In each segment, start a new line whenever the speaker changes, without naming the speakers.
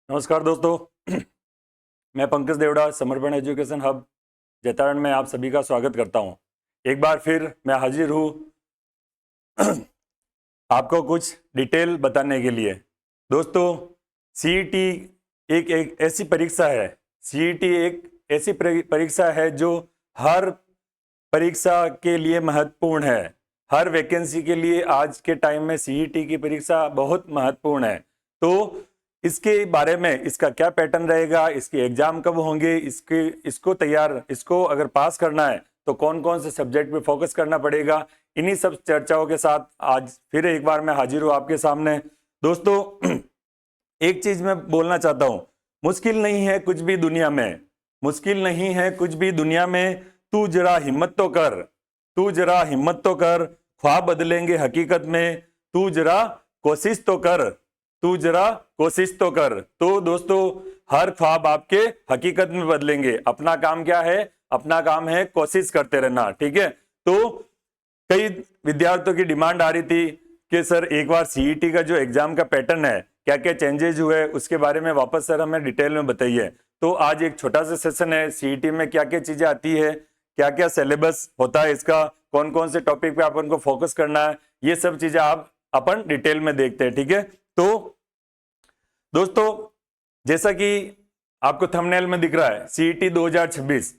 नमस्कार दोस्तों। मैं पंकज देवड़ा समर्पण एजुकेशन हब जैतारण में आप सभी का स्वागत करता हूं। एक बार फिर मैं हाजिर हूं आपको कुछ डिटेल बताने के लिए। दोस्तों, सीईटी एक ऐसी परीक्षा है। सीईटी एक ऐसी परीक्षा है जो हर परीक्षा के लिए महत्वपूर्ण है। हर वैकेंसी के लिए आज के टाइम में सीईटी की परीक्षा बहुत महत्वपूर्ण है। तो इसके बारे में, इसका क्या पैटर्न रहेगा, इसके एग्जाम कब होंगे, इसको अगर पास करना है तो कौन कौन से सब्जेक्ट पे फोकस करना पड़ेगा, इन्हीं सब चर्चाओं के साथ आज फिर एक बार मैं हाजिर हूं आपके सामने। दोस्तों, एक चीज मैं बोलना चाहता हूं, मुश्किल नहीं है कुछ भी दुनिया में, मुश्किल नहीं है कुछ भी दुनिया में। तू जरा हिम्मत तो कर, तू जरा हिम्मत तो कर, ख्वाब बदलेंगे हकीकत में। तू जरा कोशिश तो कर, तू जरा कोशिश तो कर। तो दोस्तों, हर ख्वाब आपके हकीकत में बदलेंगे। अपना काम क्या है? अपना काम है कोशिश करते रहना, ठीक है। तो कई विद्यार्थियों की डिमांड आ रही थी कि सर एक बार सीईटी का जो एग्जाम का पैटर्न है, क्या क्या चेंजेस हुए, उसके बारे में वापस सर हमें डिटेल में बताइए। तो आज एक छोटा सा सेशन है, सीईटी में क्या क्या चीजें आती है, क्या क्या सिलेबस होता है इसका, कौन कौन से टॉपिक पे अपन को फोकस करना है, ये सब चीजें अपन डिटेल में देखते हैं, ठीक है। तो दोस्तों, जैसा कि आपको थंबनेल में दिख रहा है, सीईटी 2026,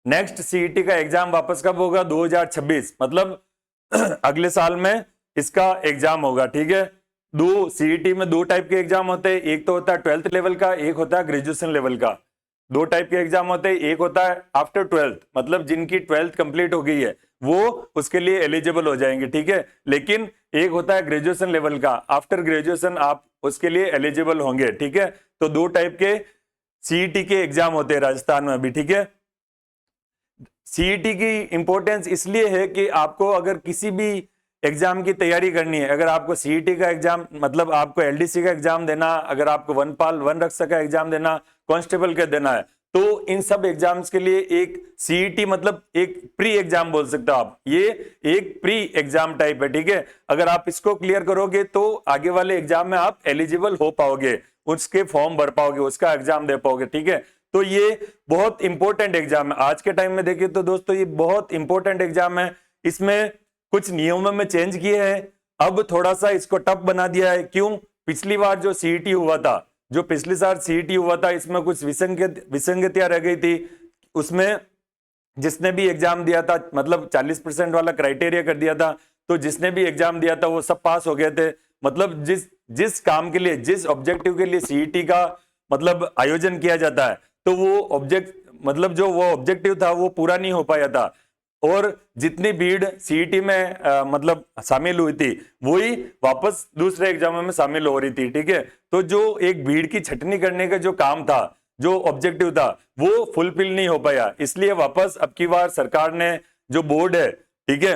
नेक्स्ट सीईटी का एग्जाम वापस कब होगा? 2026, मतलब अगले साल में इसका एग्जाम होगा, ठीक है। दो सीईटी में दो टाइप के एग्जाम होते हैं, एक तो होता है 12th लेवल का, एक होता है ग्रेजुएशन लेवल का। दो टाइप के एग्जाम होते हैं, एक होता है आफ्टर 12th, मतलब जिनकी 12th कंप्लीट हो गई है वो उसके लिए एलिजिबल हो जाएंगे, ठीक है। लेकिन एक होता है ग्रेजुएशन लेवल का, आफ्टर ग्रेजुएशन आप उसके लिए एलिजिबल होंगे, ठीक है। तो दो टाइप के सीईटी के एग्जाम होते हैं राजस्थान में भी, ठीक है। सीईटी की इंपॉर्टेंस इसलिए है कि आपको अगर किसी भी एग्जाम की तैयारी करनी है, अगर आपको सीईटी का एग्जाम, मतलब आपको एलडीसी का एग्जाम देना, अगर आपको वनपाल वन रक्षक का एग्जाम देना, कांस्टेबल का देना है, तो इन सब एग्जाम्स के लिए एक सीईटी मतलब एक प्री एग्जाम बोल सकते हो आप। ये एक प्री एग्जाम टाइप है, ठीक है। अगर आप इसको क्लियर करोगे तो आगे वाले एग्जाम में आप एलिजिबल हो पाओगे, उसके फॉर्म भर पाओगे, उसका एग्जाम दे पाओगे, ठीक है। तो ये बहुत इंपॉर्टेंट एग्जाम है आज के टाइम में। देखिए तो दोस्तों, ये बहुत इंपॉर्टेंट एग्जाम है। इसमें कुछ नियमों में चेंज किए हैं, अब थोड़ा सा इसको टफ बना दिया है। क्यों? पिछली बार जो सीईटी हुआ था, जो पिछली साल सीईटी हुआ था, इसमें कुछ विसंगतियां रह गई थी। उसमें जिसने भी एग्जाम दिया था, मतलब 40% वाला क्राइटेरिया कर दिया था, तो जिसने भी एग्जाम दिया था वो सब पास हो गए थे। मतलब जिस जिस काम के लिए, जिस ऑब्जेक्टिव के लिए सीईटी का मतलब आयोजन किया जाता है, तो वो जो वो ऑब्जेक्टिव था वो पूरा नहीं हो पाया था। और जितनी भीड़ सीईटी में मतलब शामिल हुई थी, वही वापस दूसरे एग्जामों में शामिल हो रही थी, ठीक है। तो जो एक भीड़ की छटनी करने का जो काम था, जो ऑब्जेक्टिव था, वो फुलफिल नहीं हो पाया। इसलिए वापस अब की बार सरकार ने, जो बोर्ड है, ठीक है,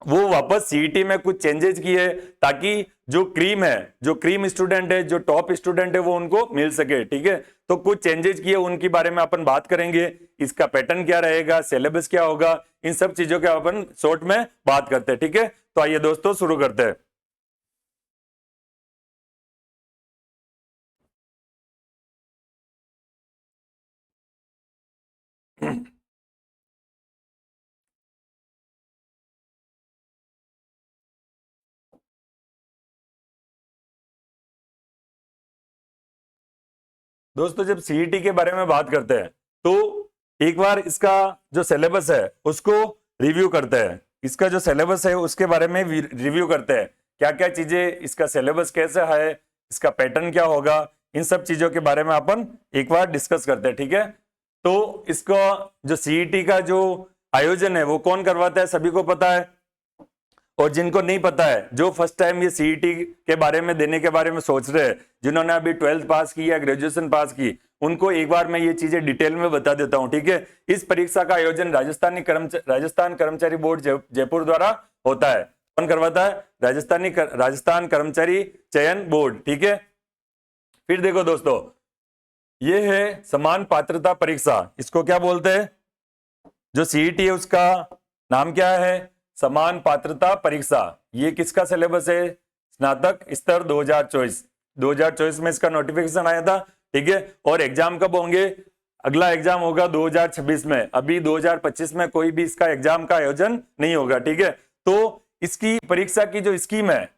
वो वापस सीईटी में कुछ चेंजेस किए ताकि जो क्रीम स्टूडेंट है, जो टॉप स्टूडेंट है, वो उनको मिल सके, ठीक है। तो कुछ चेंजेस किए, उनके बारे में अपन बात करेंगे। इसका पैटर्न क्या रहेगा, सिलेबस क्या होगा, इन सब चीजों के अपन शॉर्ट में बात करते हैं, ठीक है। तो आइए दोस्तों शुरू करते हैं। दोस्तों, जब सीईटी के बारे में बात करते हैं तो एक बार इसका जो सिलेबस है उसको रिव्यू करते हैं। इसका जो सिलेबस है उसके बारे में रिव्यू करते हैं, क्या क्या चीजें, इसका सिलेबस कैसा है, इसका पैटर्न क्या होगा, इन सब चीजों के बारे में अपन एक बार डिस्कस करते हैं, ठीक है। तो इसका जो सीईटी का जो आयोजन है वो कौन करवाता है, सभी को पता है। और जिनको नहीं पता है, जो फर्स्ट टाइम ये सीईटी के बारे में देने के बारे में सोच रहे हैं, जिन्होंने अभी 12th पास की या ग्रेजुएशन पास की, उनको एक बार मैं ये चीजें डिटेल में बता देता हूं, ठीक है। इस परीक्षा का आयोजन राजस्थान कर्मचारी बोर्ड जयपुर द्वारा होता है। कौन करवाता है? राजस्थान कर्मचारी चयन बोर्ड, ठीक है। फिर देखो दोस्तों, ये है समान पात्रता परीक्षा। इसको क्या बोलते हैं? जो सीईटी है उसका नाम क्या है? समान पात्रता परीक्षा। ये किसका सिलेबस है? स्नातक स्तर 2024। 2024 में इसका नोटिफिकेशन आया था, ठीक है। और एग्जाम कब होंगे, अगला एग्जाम होगा 2026 में, अभी 2025 में कोई भी इसका एग्जाम का आयोजन नहीं होगा, ठीक है। तो इसकी परीक्षा की जो स्कीम है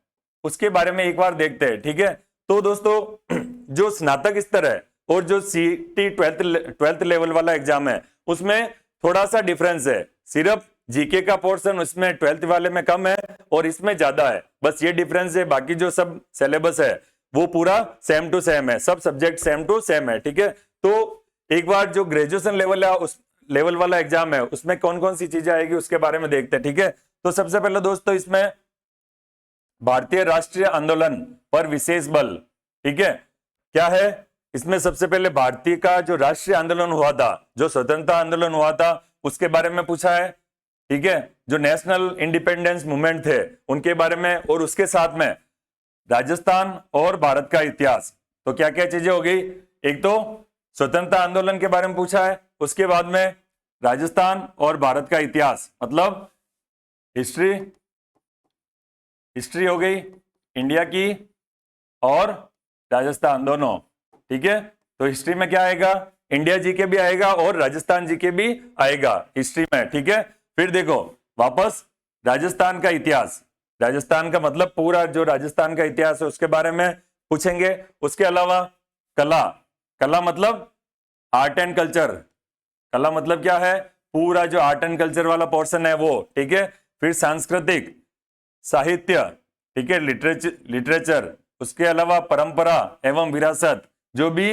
उसके बारे में एक बार देखते हैं, ठीक है। तो दोस्तों जो स्नातक स्तर है और जो सीटी 12th लेवल वाला एग्जाम है उसमें थोड़ा सा डिफरेंस है, सिर्फ जीके का पोर्शन उसमें 12th वाले में कम है और इसमें ज्यादा है, बस ये डिफरेंस है। बाकी जो सब सिलेबस है वो पूरा सेम टू सेम है, सब सब्जेक्ट सेम टू सेम है, ठीक है। तो एक बार जो ग्रेजुएशन लेवल है उस लेवल वाला एग्जाम है उसमें कौन कौन सी चीजें आएगी उसके बारे में देखते हैं, ठीक है। तो सबसे पहले दोस्तों इसमें भारतीय राष्ट्रीय आंदोलन पर विशेष बल, ठीक है, क्या है इसमें सबसे पहले भारतीय का जो राष्ट्रीय आंदोलन हुआ था, जो स्वतंत्रता आंदोलन हुआ था उसके बारे में पूछा है, ठीक है। जो नेशनल इंडिपेंडेंस मूवमेंट थे उनके बारे में, और उसके साथ में राजस्थान और भारत का इतिहास। तो क्या क्या चीजें हो गई, एक तो स्वतंत्रता आंदोलन के बारे में पूछा है, उसके बाद में राजस्थान और भारत का इतिहास मतलब हिस्ट्री हो गई इंडिया की और राजस्थान दोनों, ठीक है। तो हिस्ट्री में क्या आएगा, इंडिया जीके भी आएगा और राजस्थान जीके भी आएगा हिस्ट्री में, ठीक है। फिर देखो वापस राजस्थान का इतिहास, राजस्थान का मतलब पूरा जो राजस्थान का इतिहास है उसके बारे में पूछेंगे। उसके अलावा कला मतलब आर्ट एंड कल्चर, कला मतलब क्या है, पूरा जो आर्ट एंड कल्चर वाला पोर्शन है वो, ठीक है। फिर सांस्कृतिक साहित्य, ठीक है, लिटरेचर, उसके अलावा परंपरा एवं विरासत, जो भी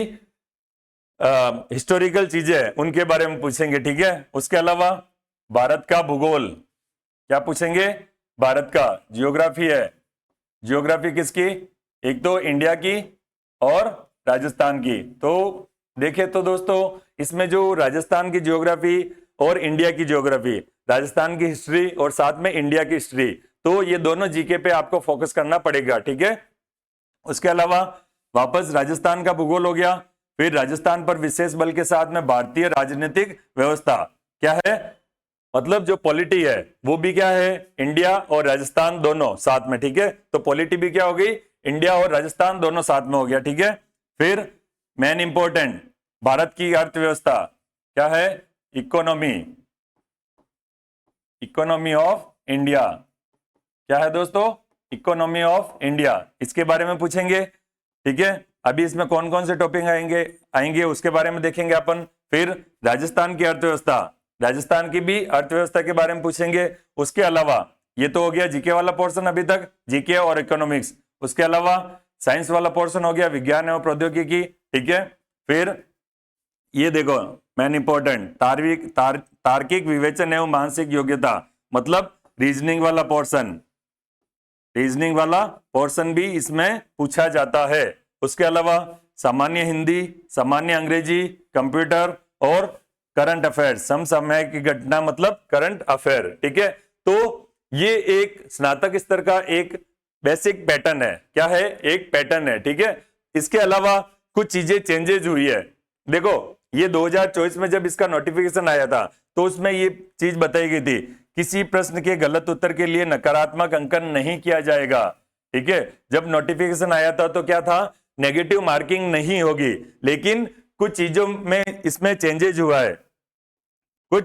हिस्टोरिकल चीजें हैं उनके बारे में पूछेंगे, ठीक है। उसके अलावा भारत का भूगोल, क्या पूछेंगे, भारत का जियोग्राफी है, जियोग्राफी किसकी, एक तो इंडिया की और राजस्थान की। तो देखें तो दोस्तों इसमें जो राजस्थान की जियोग्राफी और इंडिया की जियोग्राफी, राजस्थान की हिस्ट्री और साथ में इंडिया की हिस्ट्री, तो ये दोनों जीके पे आपको फोकस करना पड़ेगा, ठीक है। उसके अलावा वापस राजस्थान का भूगोल हो गया, फिर राजस्थान पर विशेष बल के साथ में भारतीय राजनीतिक व्यवस्था क्या है, मतलब जो पॉलिटी है वो भी क्या है, इंडिया और राजस्थान दोनों साथ में, ठीक है। तो पॉलिटी भी क्या हो गई, इंडिया और राजस्थान दोनों साथ में हो गया, ठीक है। फिर मेन इंपॉर्टेंट भारत की अर्थव्यवस्था क्या है, इकोनॉमी ऑफ इंडिया, क्या है दोस्तों, इकोनॉमी ऑफ इंडिया, इसके बारे में पूछेंगे, ठीक है। अभी इसमें कौन कौन से टॉपिक आएंगे उसके बारे में देखेंगे अपन। फिर राजस्थान की अर्थव्यवस्था, राजस्थान की भी अर्थव्यवस्था के बारे में पूछेंगे। उसके अलावा ये तो हो गया जीके वाला पोर्शन, अभी तक जीके और इकोनॉमिक्स। उसके अलावा साइंस वाला पोर्शन हो गया विज्ञान एवं प्रौद्योगिकी, ठीक है। फिर ये देखो मेन इंपॉर्टेंट तार्किक विवेचन एवं मानसिक योग्यता मतलब रीजनिंग वाला पोर्शन भी इसमें पूछा जाता है। उसके अलावा सामान्य हिंदी, सामान्य अंग्रेजी, कंप्यूटर और करंट अफेयर, समसामयिक की घटना मतलब करंट अफेयर, ठीक है। तो ये एक स्नातक स्तर का एक बेसिक पैटर्न है, क्या है, एक पैटर्न है, ठीक है। इसके अलावा कुछ चीजें चेंजेज हुई है। देखो ये 2024 में जब इसका नोटिफिकेशन आया था तो उसमें ये चीज बताई गई थी, किसी प्रश्न के गलत उत्तर के लिए नकारात्मक अंकन नहीं किया जाएगा, ठीक है। जब नोटिफिकेशन आया था तो क्या था, नेगेटिव मार्किंग नहीं होगी, लेकिन कुछ चीजों में इसमें चेंजेज हुआ है, वो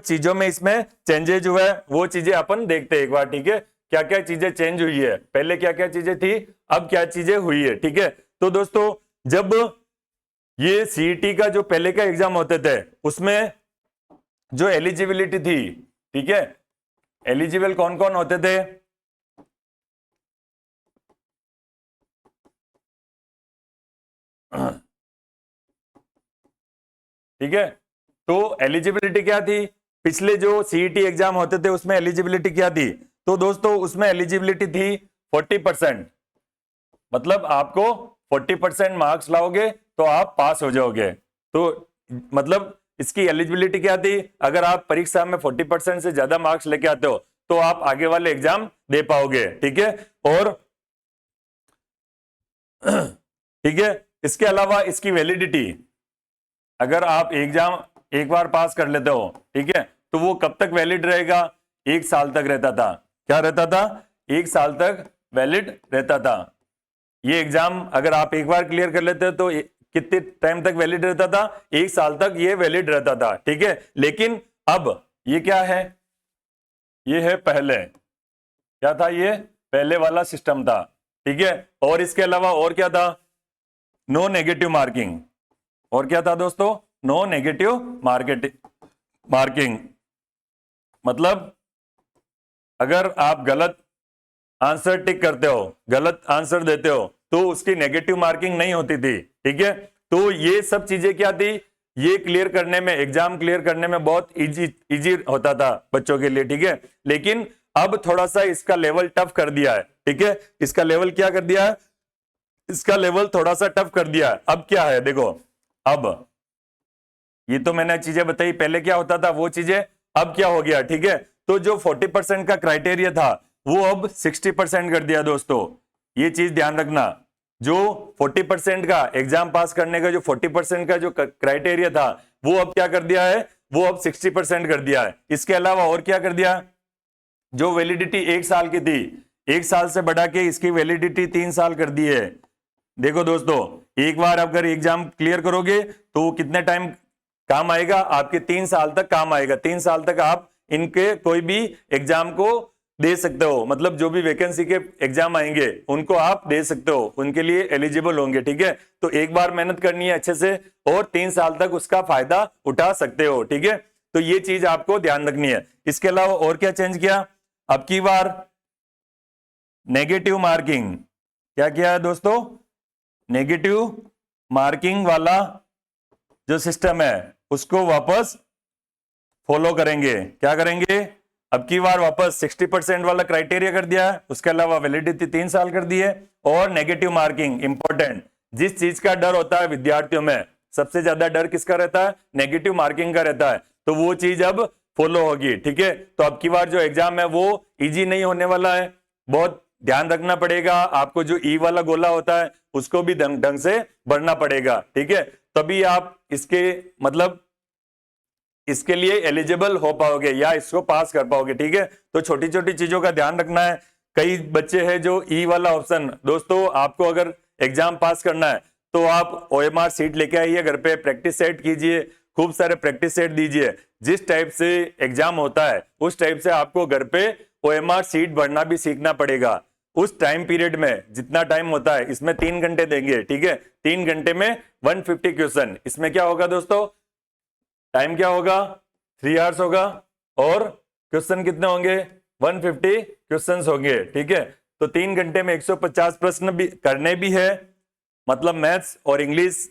चीजें अपन देखते हैं एक बार, ठीक है। क्या क्या चीजें चेंज हुई है, पहले क्या क्या चीजें थी, अब क्या चीजें हुई है, ठीक है। तो दोस्तों जब ये सीईटी का जो पहले का एग्जाम होते थे उसमें जो एलिजिबिलिटी थी, ठीक है, एलिजिबल कौन कौन होते थे, ठीक है। तो एलिजिबिलिटी क्या थी, पिछले जो सीईटी एग्जाम होते थे उसमें एलिजिबिलिटी क्या थी, तो दोस्तों उसमें एलिजिबिलिटी थी 40%, मतलब आपको 40% मार्क्स लाओगे तो आप पास हो जाओगे। तो मतलब इसकी एलिजिबिलिटी क्या थी, अगर आप परीक्षा में 40% से ज्यादा मार्क्स लेके आते हो तो आप आगे वाले एग्जाम दे पाओगे, ठीक है। और ठीक है, इसके अलावा इसकी वैलिडिटी, अगर आप एग्जाम एक बार पास कर लेते हो, ठीक है, तो वो कब तक वैलिड रहेगा, 1 साल तक रहता था, क्या रहता था, 1 साल तक वैलिड रहता था। ये एग्जाम अगर आप एक बार क्लियर कर लेते तो कितने टाइम तक वैलिड रहता था? 1 साल तक ये वैलिड रहता था, ठीक है। लेकिन अब ये क्या है? ये है पहले, क्या था? ये पहले वाला सिस्टम था, ठीक है। और इसके अलावा और क्या था? No negative marking. और क्या था दोस्तों? No negative marking. मतलब अगर आप गलत आंसर टिक करते हो, गलत आंसर देते हो, तो उसकी नेगेटिव मार्किंग नहीं होती थी, ठीक है। तो ये सब चीजें क्या थी? ये क्लियर करने में, एग्जाम क्लियर करने में बहुत इजी होता था बच्चों के लिए, ठीक है। लेकिन अब थोड़ा सा इसका लेवल टफ कर दिया है, ठीक है। इसका लेवल क्या कर दिया है? इसका लेवल थोड़ा सा टफ कर दिया है। अब क्या है देखो, अब ये तो मैंने चीजें बताई, पहले क्या होता था वो चीजें, अब क्या हो गया, ठीक है। तो जो 40% का क्राइटेरिया था वो अब 60% कर दिया दोस्तों। ये चीज ध्यान रखना, जो 40% का एग्जाम पास करने का जो 40% का जो क्राइटेरिया था वो अब क्या कर दिया है? वो अब 60% कर दिया है। इसके अलावा और क्या कर दिया? जो वैलिडिटी 1 साल की थी, 1 साल से बढ़ा के इसकी वैलिडिटी 3 साल कर दी है। देखो दोस्तों, एक बार अगर एग्जाम क्लियर करोगे तो कितने टाइम काम आएगा? आपके 3 साल तक काम आएगा। 3 साल तक आप इनके कोई भी एग्जाम को दे सकते हो, मतलब जो भी वैकेंसी के एग्जाम आएंगे उनको आप दे सकते हो, उनके लिए एलिजिबल होंगे, ठीक है। तो एक बार मेहनत करनी है अच्छे से और 3 साल तक उसका फायदा उठा सकते हो, ठीक है। तो ये चीज आपको ध्यान रखनी है। इसके अलावा और क्या चेंज किया? अब की बार नेगेटिव मार्किंग, क्या किया है दोस्तों? नेगेटिव मार्किंग वाला जो सिस्टम है उसको वापस फॉलो करेंगे। क्या करेंगे? अब की बार वापस 60% वाला क्राइटेरिया कर दिया है, उसके अलावा वैलिडिटी 3 साल कर दी है। और नेगेटिव मार्किंग इंपॉर्टेंट, जिस चीज का डर होता है विद्यार्थियों में, सबसे ज्यादा डर किसका रहता है? नेगेटिव मार्किंग का रहता है। तो वो चीज अब फॉलो होगी, ठीक है। तो अब की बार जो एग्जाम है वो इजी नहीं होने वाला है, बहुत ध्यान रखना पड़ेगा आपको। जो ई वाला गोला होता है उसको भी ढंग से बढ़ना पड़ेगा, ठीक है। तभी आप इसके मतलब इसके लिए एलिजिबल हो पाओगे या इसको पास कर पाओगे, ठीक है। तो छोटी छोटी चीजों का ध्यान रखना है। कई बच्चे हैं जो ई वाला ऑप्शन, दोस्तों आपको अगर एग्जाम पास करना है तो आप ओएमआर सीट लेके आइए घर पे, प्रैक्टिस सेट कीजिए, खूब सारे प्रैक्टिस सेट दीजिए। जिस टाइप से एग्जाम होता है उस टाइप से आपको घर पे ओएमआर सीट भरना भी सीखना पड़ेगा। उस टाइम पीरियड में जितना टाइम होता है, इसमें 3 घंटे देंगे, ठीक है। 3 घंटे में 150 क्वेश्चन। इसमें क्या होगा दोस्तों? टाइम क्या होगा? 3 आवर्स होगा और क्वेश्चन कितने होंगे? 150 क्वेश्चंस होंगे, ठीक है। तो 3 घंटे में 150 प्रश्न भी करने भी है, मतलब मैथ्स और इंग्लिश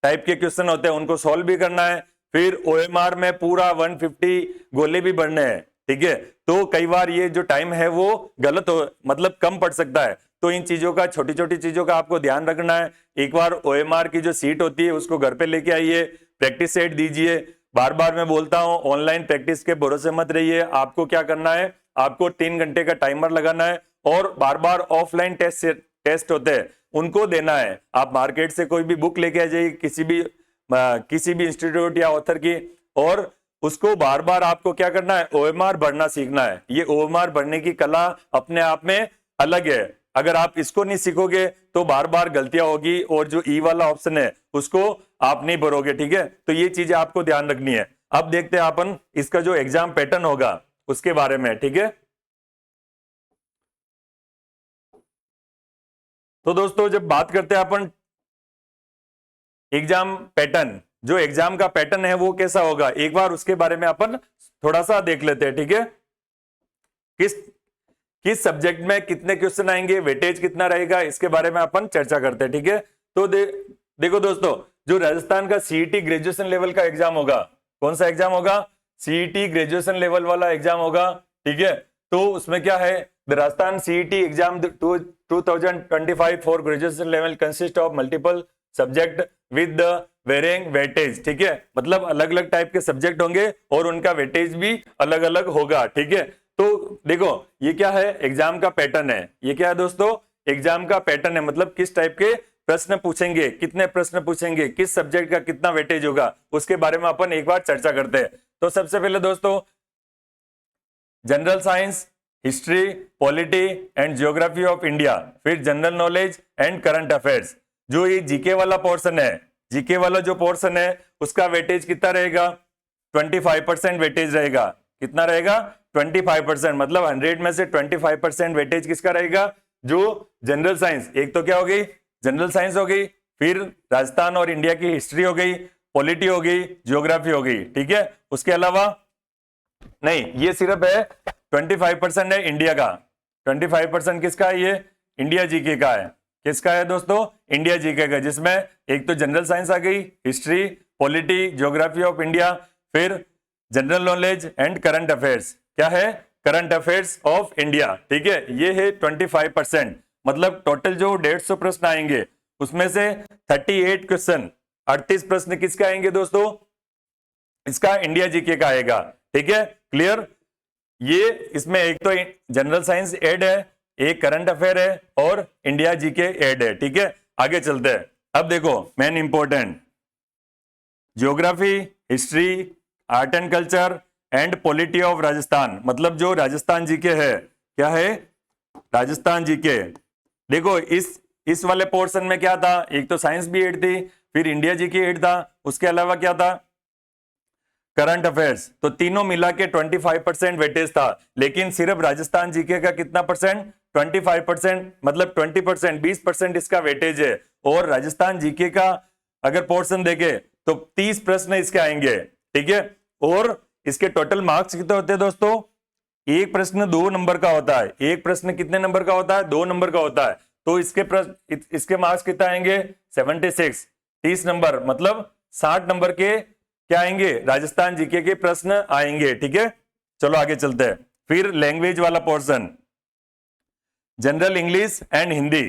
टाइप के क्वेश्चन होते हैं उनको सॉल्व भी करना है। फिर ओएमआर में पूरा 150 गोले भी बढ़ने हैं, ठीक है। तो कई बार ये जो टाइम है वो गलत हो, मतलब कम पड़ सकता है। तो इन चीजों का, छोटी छोटी चीजों का आपको ध्यान रखना है। एक बार ओएमआर की जो सीट होती है उसको घर पे लेके आइए, प्रैक्टिस सेट दीजिए। बार बार मैं बोलता हूं, ऑनलाइन प्रैक्टिस के भरोसे मत रहिए। आपको क्या करना है? आपको 3 घंटे का टाइमर लगाना है और बार बार ऑफलाइन टेस्ट होते हैं उनको देना है। आप मार्केट से कोई भी बुक लेके आ जाइए, किसी भी इंस्टीट्यूट या ऑथर की, और उसको बार बार आपको क्या करना है? ओएमआर भरना सीखना है। ये ओएमआर भरने की कला अपने आप में अलग है। अगर आप इसको नहीं सीखोगे तो बार बार गलतियां होगी और जो ई वाला ऑप्शन है उसको आप नहीं भरोगे, ठीक है। तो ये चीजें आपको ध्यान रखनी है। अब देखते हैं अपन इसका जो एग्जाम पैटर्न होगा उसके बारे में, ठीक है। तो दोस्तों जब बात करते हैं अपन एग्जाम पैटर्न, जो एग्जाम का पैटर्न है वो कैसा होगा, एक बार उसके बारे में अपन थोड़ा सा देख लेते हैं, ठीक है। किस सब्जेक्ट में कितने क्वेश्चन आएंगे, वेटेज कितना रहेगा, इसके बारे में अपन चर्चा करते हैं, ठीक है। तो देखो दोस्तों, जो राजस्थान का सीईटी ग्रेजुएशन लेवल का एग्जाम होगा, कौन सा एग्जाम होगा? सीईटी ग्रेजुएशन लेवल वाला एग्जाम होगा, ठीक है। तो उसमें क्या है? The Rajasthan CET exam 2025 for graduation level consist of multiple subject with the varying weightage, ठीक है। मतलब अलग अलग टाइप के सब्जेक्ट होंगे और उनका वेटेज भी अलग अलग होगा, ठीक है। तो देखो ये क्या है? एग्जाम का पैटर्न है। ये क्या है दोस्तों? एग्जाम का पैटर्न है, मतलब किस टाइप के प्रश्न पूछेंगे, कितने प्रश्न पूछेंगे, किस सब्जेक्ट का कितना वेटेज होगा, उसके बारे में अपन एक बार चर्चा करते हैं। तो सबसे पहले दोस्तों general science, history, polity and geography of India, फिर general knowledge and current affairs. जो ये जीके वाला पोर्शन है, जीके वाला जो पोर्शन है उसका वेटेज कितना रहेगा? 25% वेटेज रहेगा। कितना रहेगा? 25%, मतलब 100 में से 25% वेटेज किसका रहेगा? जो जनरल साइंस, एक तो क्या हो गई? जनरल साइंस हो गई, फिर राजस्थान और इंडिया की हिस्ट्री हो गई, पॉलिटी हो गई, ज्योग्राफी हो गई, ठीक है। उसके अलावा नहीं, ये सिर्फ है 25% है इंडिया का। 25% किसका है? ये इंडिया जीके का है। किसका है दोस्तों? इंडिया जीके का, जिसमें एक तो जनरल साइंस आ गई, history, polity, geography of India, फिर general knowledge and current affairs. क्या है? करंट अफेयर्स ऑफ इंडिया, ठीक है। ये है 25%, मतलब टोटल जो 150 प्रश्न आएंगे उसमें से 38 क्वेश्चन, 38 प्रश्न किसके आएंगे दोस्तों? इसका इंडिया जीके का आएगा, ठीक है। क्लियर? ये इसमें एक तो जनरल साइंस ऐड है, एक करंट अफेयर है और इंडिया जीके ऐड है, ठीक है। आगे चलते हैं। अब देखो main important, geography, history, art and culture and polity of Rajasthan, मतलब जो राजस्थान जीके है। क्या है? राजस्थान जीके। देखो इस वाले पोर्शन में क्या था? एक तो साइंस भी ऐड थी, फिर इंडिया जीके ऐड था, उसके अलावा क्या था? Current affairs. तो तीनों मिला के 25% वेटेज था, लेकिन सिर्फ राजस्थान जीके का कितना परसेंट? 25%, मतलब 20%, 20% इसका वेटेज है। और राजस्थान जीके का अगर पोर्शन देखे तो 30 प्रश्न इसके आएंगे, ठीक है। और इसके टोटल मार्क्स कितने होते हैं दोस्तों? एक प्रश्न 2 नंबर का होता है। एक प्रश्न कितने नंबर का होता है? 2 नंबर का होता है। तो इसके मार्क्स कितने आएंगे? 76, 30 नंबर, मतलब 60 नंबर के क्या आएंगे? राजस्थान जीके के प्रश्न आएंगे, ठीक है। चलो आगे चलते हैं। फिर लैंग्वेज वाला portion, general English and Hindi.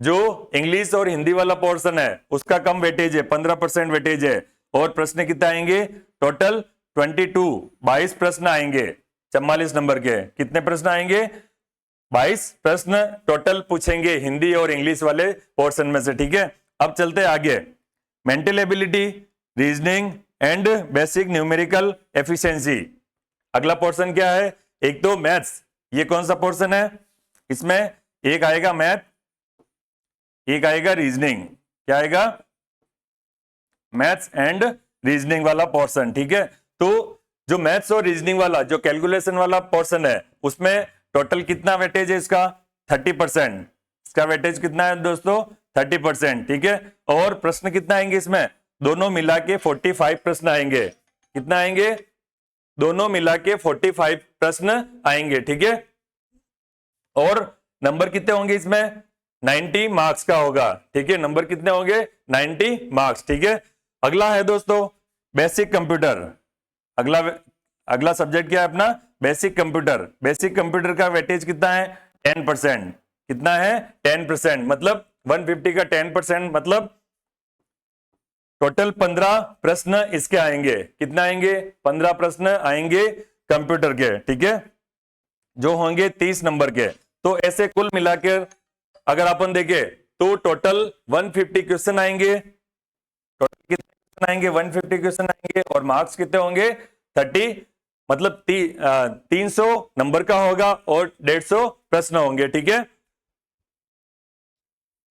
जो इंग्लिश और हिंदी वाला पोर्शन है उसका कम वेटेज है, 15% वेटेज है। और प्रश्न कितने आएंगे? टोटल 22 प्रश्न आएंगे 44 नंबर के। कितने प्रश्न आएंगे? 22 प्रश्न टोटल पूछेंगे हिंदी और इंग्लिश वाले पोर्शन में से, ठीक है। अब चलते हैं आगे। Mental ability, reasoning and basic numerical efficiency. अगला पोर्शन क्या है? एक तो मैथ्स। ये कौन सा पोर्शन है? इसमें एक आएगा मैथ, एक आएगा रीजनिंग। क्या आएगा? मैथ्स एंड रीजनिंग वाला पोर्शन, ठीक है। तो जो मैथ्स और रीजनिंग वाला, जो कैलकुलेशन वाला पोर्शन है, उसमें टोटल कितना वेटेज है इसका? 30%। इसका वेटेज कितना है दोस्तों? 30%, ठीक है। और प्रश्न कितना आएंगे इसमें? दोनों मिला के 45 प्रश्न आएंगे। कितना आएंगे? दोनों मिला के 45 प्रश्न आएंगे, ठीक है। और नंबर कितने होंगे इसमें? 90 मार्क्स का होगा, ठीक है। नंबर कितने होंगे? 90 मार्क्स, ठीक है। अगला है दोस्तों बेसिक कंप्यूटर। अगला सब्जेक्ट क्या है अपना? Basic computer. बेसिक कंप्यूटर का वेटेज कितना है? 10%। कितना है? 10%, मतलब 150 का 10%, मतलब टोटल 15 प्रश्न इसके आएंगे। कितना आएंगे? 15 प्रश्न आएंगे कंप्यूटर के, ठीक है, जो होंगे 30 नंबर के। तो ऐसे कुल मिलाकर अगर अपन देखें तो टोटल 150 क्वेश्चन आएंगे। टोटल कितने क्वेश्चन आएंगे? 150 क्वेश्चन आएंगे। और मार्क्स कितने होंगे? 30, मतलब 300 नंबर का होगा और 150 प्रश्न होंगे, ठीक है।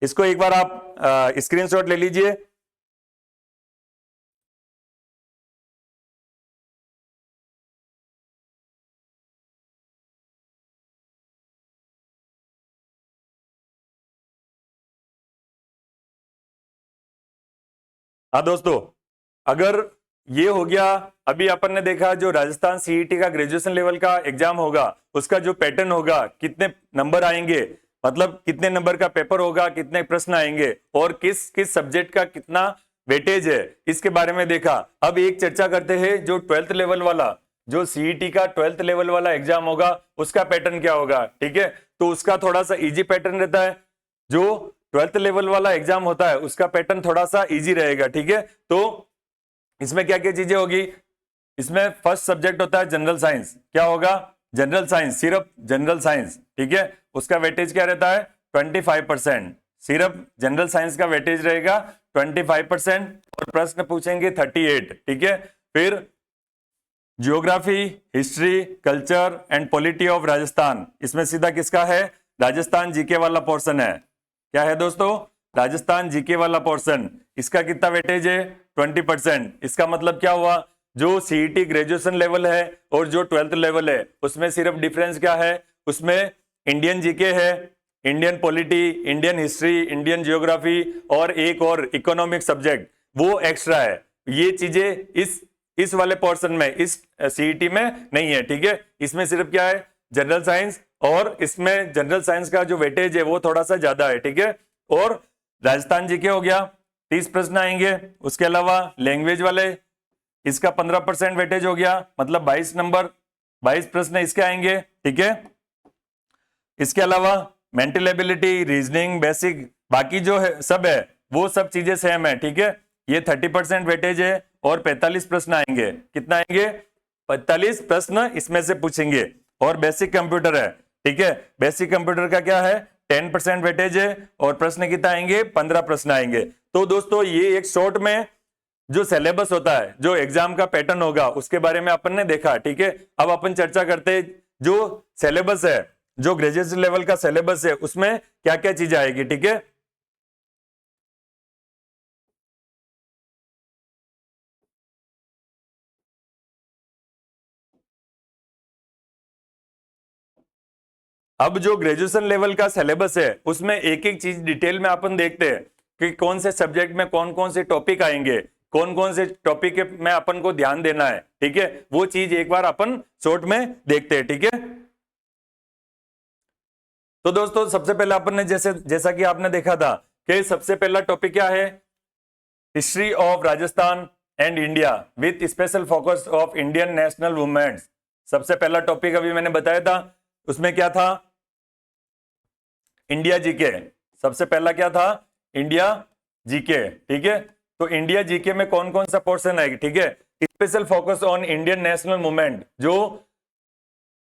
इसको एक बार आप स्क्रीनशॉट ले लीजिए। हाँ दोस्तों, अगर ये हो गया, अभी अपन ने देखा जो राजस्थान सीईटी का ग्रेजुएशन लेवल का एग्जाम होगा उसका जो पैटर्न होगा, कितने नंबर आएंगे, मतलब कितने नंबर का पेपर होगा, कितने प्रश्न आएंगे और किस किस सब्जेक्ट का कितना वेटेज है, इसके बारे में देखा। अब एक चर्चा करते हैं जो 12th लेवल वाला, जो सीईटी का 12th लेवल वाला एग्जाम होगा उसका पैटर्न क्या होगा, ठीक है। तो उसका थोड़ा सा इजी पैटर्न रहता है। जो 12th लेवल वाला एग्जाम होता है उसका पैटर्न थोड़ा सा इजी रहेगा, ठीक है। तो इसमें क्या क्या चीजें होगी? इसमें फर्स्ट सब्जेक्ट होता है जनरल साइंस। क्या होगा? जनरल साइंस, सिर्फ जनरल साइंस, ठीक है। उसका वेटेज क्या रहता है? 25%। सिर्फ जनरल साइंस का वेटेज रहेगा 25% और प्रश्न पूछेंगे 38, ठीक है। फिर geography, history, culture and polity of Rajasthan, इसमें सीधा किसका है? राजस्थान जीके वाला पोर्शन है। क्या है दोस्तों? राजस्थान जीके वाला पोर्शन। इसका कितना वेटेज है? 20%। इसका मतलब क्या हुआ? जो सीईटी ग्रेजुएशन लेवल है और जो 12th लेवल है उसमें सिर्फ डिफरेंस क्या है? उसमें इंडियन जीके है, Indian polity, Indian history, Indian geography और एक और इकोनॉमिक सब्जेक्ट वो एक्स्ट्रा है। ये चीजें इस वाले पोर्शन में, इस सीईटी में नहीं है। ठीक है, इसमें सिर्फ क्या है? जनरल साइंस, और इसमें जनरल साइंस का जो वेटेज है वो थोड़ा सा ज्यादा है। ठीक है, और राजस्थान जीके हो गया, 30 प्रश्न आएंगे। उसके अलावा लैंग्वेज वाले, इसका 15% वेटेज हो गया, मतलब 22 नंबर, 22 प्रश्न इसके आएंगे। ठीक है, इसके अलावा मेंटल एबिलिटी, रीजनिंग, बेसिक, बाकी जो है सब है वो सब चीजें सेम है। ठीक है, ये 30% वेटेज है और 45 प्रश्न आएंगे। कितना आएंगे? 45 प्रश्न इसमें से पूछेंगे। और बेसिक कंप्यूटर है। ठीक है, बेसिक कंप्यूटर का क्या है? 10% वेटेज है और प्रश्न कितना आएंगे? 15 प्रश्न आएंगे। तो दोस्तों ये एक शॉर्ट में जो सिलेबस होता है, जो एग्जाम का पैटर्न होगा, उसके बारे में अपन ने देखा। ठीक है, अब अपन चर्चा करते हैं जो सिलेबस है, जो ग्रेजुएशन लेवल का सिलेबस है उसमें क्या क्या चीजें आएगी। ठीक है, अब जो ग्रेजुएशन लेवल का सिलेबस है उसमें एक एक चीज डिटेल में अपन देखते हैं कि कौन से सब्जेक्ट में कौन कौन से टॉपिक आएंगे, कौन कौन से टॉपिक में अपन को ध्यान देना है। ठीक है, वो चीज एक बार अपन शॉर्ट में देखते हैं। ठीक है, तो दोस्तों सबसे पहले अपन ने जैसा कि आपने देखा था कि सबसे पहला टॉपिक क्या है? History of Rajasthan and India with special focus of Indian national movements. सबसे पहला टॉपिक अभी मैंने बताया था, उसमें क्या था? India GK. सबसे पहला क्या था? India GK. ठीक है, तो इंडिया जीके में कौन कौन सा पोर्शन आएगी? ठीक है, special focus on Indian national movement, जो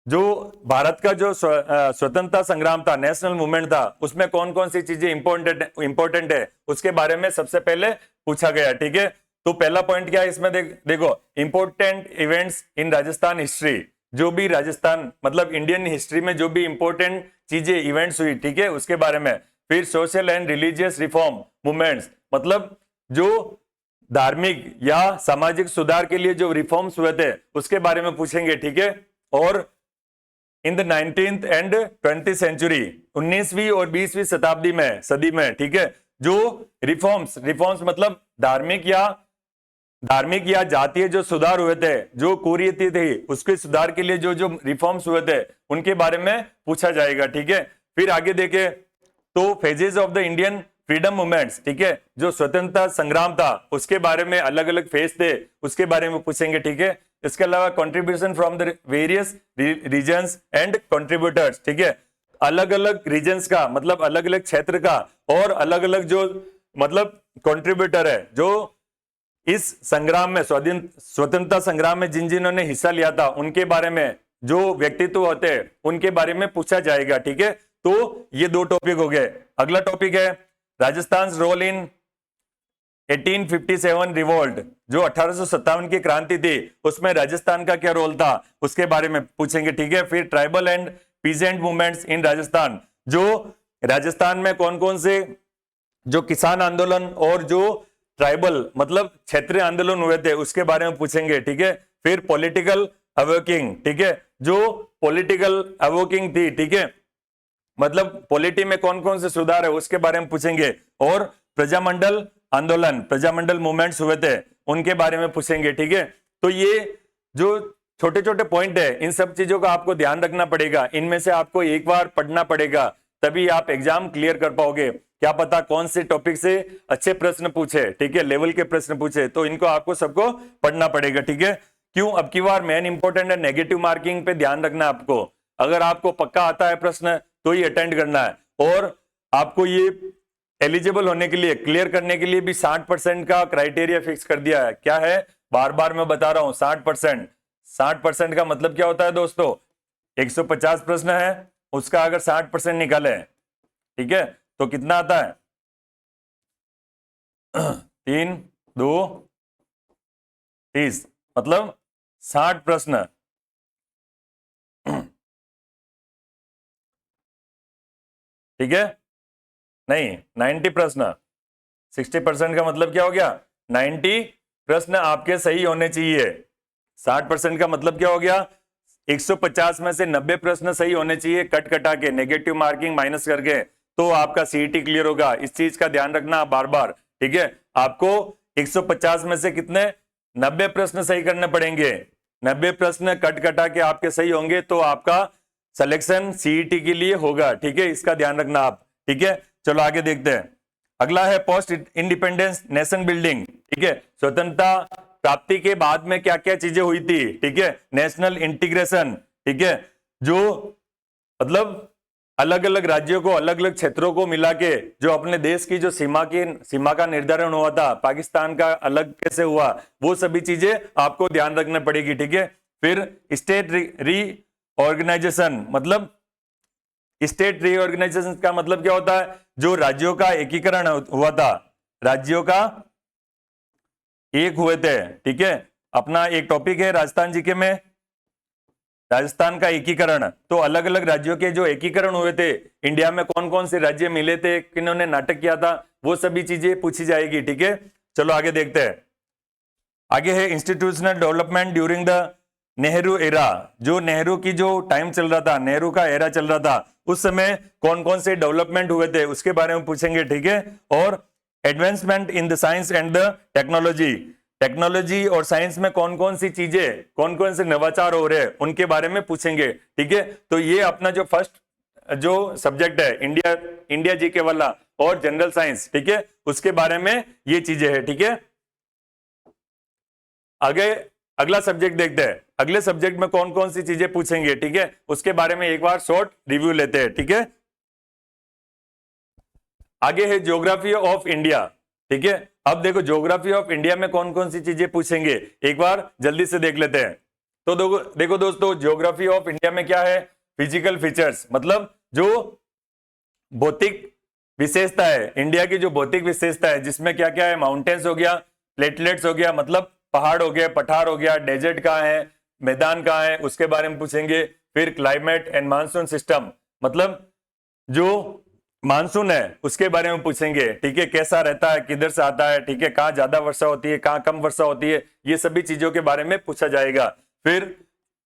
जो भारत का जो स्वतंत्रता संग्राम था, नेशनल मूवमेंट था, उसमें कौन कौन सी चीजें इंपॉर्टेंट है उसके बारे में सबसे पहले पूछा गया। ठीक है, तो पहला पॉइंट क्या है इसमें? देखो, important events in Rajasthan history, जो भी राजस्थान मतलब इंडियन हिस्ट्री में जो भी इंपॉर्टेंट चीजें इवेंट्स हुई, ठीक है, उसके बारे में। फिर social and religious reform movements, मतलब जो धार्मिक या सामाजिक सुधार के लिए जो रिफॉर्म्स हुए थे उसके बारे में पूछेंगे। ठीक है, और in the 19th and 20th century, 19वीं और 20वीं शताब्दी में, सदी में, ठीक है, जो रिफॉर्म्स मतलब धार्मिक या जातीय जो सुधार हुए थे, जो कुरीति थी उसके सुधार के लिए जो जो रिफॉर्म्स हुए थे उनके बारे में पूछा जाएगा। ठीक है, फिर आगे देखे तो phases of the Indian freedom movements, ठीक है, जो स्वतंत्रता संग्राम था उसके बारे में अलग अलग फेज थे उसके बारे में पूछेंगे। ठीक है, इसके अलावा contribution from the various regions and contributors, ठीक है, अलग अलग रीजन्स का मतलब अलग अलग क्षेत्र का और अलग अलग जो मतलब कंट्रीब्यूटर है जो इस संग्राम में स्वतंत्रता संग्राम में जिन जिन्होंने हिस्सा लिया था उनके बारे में, जो व्यक्तित्व होते हैं उनके बारे में पूछा जाएगा। ठीक है, तो ये दो टॉपिक हो गए। अगला टॉपिक है राजस्थान रोल इन 1857 रिवोल्ट, जो 1857 की क्रांति थी उसमें राजस्थान का क्या रोल था उसके बारे में पूछेंगे। ठीक है, फिर ट्राइबल एंड पीजेंट मूवमेंट्स इन राजस्थान, जो राजस्थान में कौन कौन से जो किसान आंदोलन और जो ट्राइबल मतलब क्षेत्रीय आंदोलन हुए थे उसके बारे में पूछेंगे। ठीक है, फिर पॉलिटिकल अवेकिंग, ठीक है, जो पॉलिटिकल अवेकिंग थी, ठीक है, मतलब पॉलिटी में कौन कौन से सुधार है उसके बारे में पूछेंगे, और प्रजामंडल आंदोलन, प्रजामंडल मूवमेंट्स हुए थे उनके बारे में पूछेंगे। ठीक है, तो ये जो छोटे छोटे पॉइंट है इन सब चीजों का आपको ध्यान रखना पड़ेगा, इनमें से आपको एक बार पढ़ना पड़ेगा तभी आप एग्जाम क्लियर कर पाओगे। क्या पता कौन से टॉपिक से अच्छे प्रश्न पूछे, ठीक है, लेवल के प्रश्न पूछे, तो इनको आपको सबको पढ़ना पड़ेगा। ठीक है, क्यों? अब की बार मेन इंपॉर्टेंट है नेगेटिव मार्किंग पे ध्यान रखना है आपको। अगर आपको पक्का आता है प्रश्न तो ही अटेंड करना है, और आपको ये एलिजिबल होने के लिए, क्लियर करने के लिए भी 60% का क्राइटेरिया फिक्स कर दिया है। क्या है? बार बार मैं बता रहा हूं, 60%। 60% का मतलब क्या होता है दोस्तों? 150 प्रश्न है, उसका अगर 60% निकाले, ठीक है, तो कितना आता है? 3 2 30, मतलब 60 प्रश्न, ठीक है, नहीं 90 प्रश्न। 60% का मतलब क्या हो गया, 90 प्रश्न आपके सही होने चाहिए। 60% का मतलब क्या हो गया, 150 में से 90 प्रश्न सही होने चाहिए, कट कटा के नेगेटिव मार्किंग माइनस करके, तो आपका सीईटी क्लियर होगा। इस चीज का ध्यान रखना बार बार, ठीक है। आपको 150 में से कितने, 90 प्रश्न सही करने पड़ेंगे। 90 प्रश्न कट कटा के आपके सही होंगे तो आपका सिलेक्शन सीईटी के लिए होगा, ठीक है। इसका ध्यान रखना आप, ठीक है। चलो आगे देखते हैं। अगला है पोस्ट इंडिपेंडेंस नेशन बिल्डिंग, ठीक है। स्वतंत्रता प्राप्ति के बाद में क्या क्या चीजें हुई थी, ठीक है। नेशनल इंटीग्रेशन, ठीक है, जो मतलब अलग अलग राज्यों को, अलग अलग क्षेत्रों को मिला के जो अपने देश की जो सीमा का निर्धारण हुआ था, पाकिस्तान का अलग कैसे हुआ, वो सभी चीजें आपको ध्यान रखना पड़ेगी, ठीक है। फिर स्टेट रीऑर्गेनाइजेशन, मतलब स्टेट रीऑर्गेनाइजेशन का मतलब क्या होता है, जो राज्यों का एकीकरण हुआ था, राज्यों का एक हुए थे, ठीक है। अपना एक टॉपिक है राजस्थान जीके में, राजस्थान का एकीकरण। तो अलग अलग राज्यों के जो एकीकरण हुए थे, इंडिया में कौन कौन से राज्य मिले थे, किन्होंने नाटक किया था, वो सभी चीजें पूछी जाएगी, ठीक है। चलो आगे देखते हैं। आगे है institutional development during the Nehru era, जो नेहरू की जो टाइम चल रहा था, नेहरू का एरा चल रहा था, उस समय कौन कौन से डेवलपमेंट हुए थे उसके बारे में पूछेंगे, ठीक है। और advancement in the science and the technology, technology और साइंस में कौन कौन सी चीजें, कौन कौन से नवाचार हो रहे हैं उनके बारे में पूछेंगे, ठीक है। तो ये अपना जो फर्स्ट जो सब्जेक्ट है इंडिया जीके वाला और जनरल साइंस, ठीक है, उसके बारे में ये चीजें है, ठीक है। आगे अगला सब्जेक्ट देखते हैं, अगले सब्जेक्ट में कौन कौन सी चीजें पूछेंगे, ठीक है, उसके बारे में एक बार शॉर्ट रिव्यू लेते हैं, ठीक है। आगे है ज्योग्राफी ऑफ इंडिया, ठीक है। अब देखो ज्योग्राफी ऑफ इंडिया में कौन कौन सी चीजें पूछेंगे, एक बार जल्दी से देख लेते हैं। तो देखो दोस्तों, ज्योग्राफी ऑफ इंडिया में क्या है, फिजिकल फीचर्स, मतलब जो भौतिक विशेषता है, इंडिया की जो भौतिक विशेषता है, जिसमें क्या क्या है, माउंटेन्स हो गया, प्लेटलेट्स हो गया, मतलब पहाड़ हो गया, पठार हो गया, डेजर्ट कहाँ है, मैदान कहाँ है, उसके बारे में पूछेंगे। फिर क्लाइमेट एंड मानसून सिस्टम, मतलब जो मानसून है उसके बारे में पूछेंगे, ठीक है, कैसा रहता है, किधर से आता है, ठीक है, कहाँ ज्यादा वर्षा होती है, कहाँ कम वर्षा होती है, ये सभी चीजों के बारे में पूछा जाएगा। फिर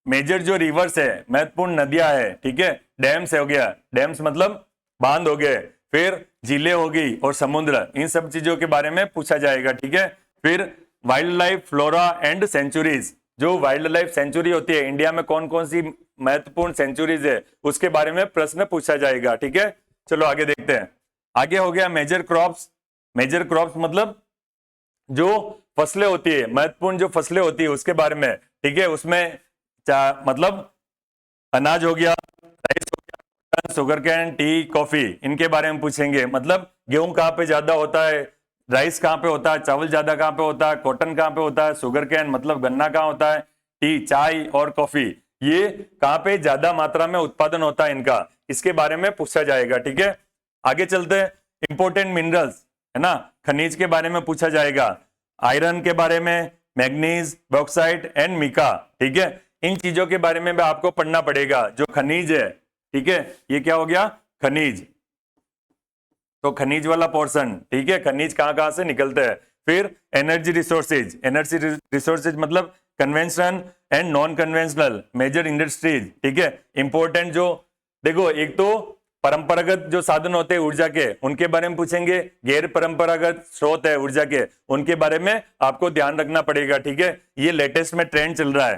मेजर जो रिवर्स है, महत्वपूर्ण नदियां है, ठीक है, डैम्स हो गया, डैम्स मतलब बांध हो गए, फिर झीलें हो गई और समुद्र, इन सब चीजों के बारे में पूछा जाएगा, ठीक है। फिर wild life flora and sanctuaries, जो वाइल्ड लाइफ सेंचुरी होती है, इंडिया में कौन कौन सी महत्वपूर्ण सेंचुरीज है उसके बारे में प्रश्न पूछा जाएगा, ठीक है। चलो आगे देखते हैं। आगे हो गया मेजर क्रॉप्स, मेजर क्रॉप्स मतलब जो फसलें होती है, महत्वपूर्ण जो फसलें होती है उसके बारे में, ठीक है। उसमें मतलब अनाज हो गया, राइस हो गया, शुगर कैन, टी, कॉफी, इनके बारे में पूछेंगे, मतलब गेहूं कहाँ पे ज्यादा होता है, राइस कहाँ पे होता है, चावल ज्यादा कहाँ पे होता है, कॉटन कहाँ पे होता है, शुगर कैन मतलब गन्ना कहाँ होता है, टी चाय और कॉफी ये कहाँ पे ज्यादा मात्रा में उत्पादन होता है इनका, इसके बारे में पूछा जाएगा, ठीक है। आगे चलते हैं। इंपोर्टेंट मिनरल्स है ना, खनिज के बारे में पूछा जाएगा, आयरन के बारे में, मैग्नीज, बॉक्साइट एंड मिका, ठीक है। इन चीजों के बारे में भी आपको पढ़ना पड़ेगा। जो खनिज है, ठीक है, ये क्या हो गया, खनिज, तो खनिज वाला पोर्शन, ठीक है, खनिज कहां कहां से निकलते हैं। फिर एनर्जी रिसोर्सेज, एनर्जी रिसोर्सेज मतलब conventional and non conventional major industries, ठीक है। इंपॉर्टेंट जो देखो, एक तो परंपरागत जो साधन होते हैं ऊर्जा के, उनके बारे में पूछेंगे, गैर परंपरागत स्रोत है ऊर्जा के, उनके बारे में आपको ध्यान रखना पड़ेगा, ठीक है, ये लेटेस्ट में ट्रेंड चल रहा है।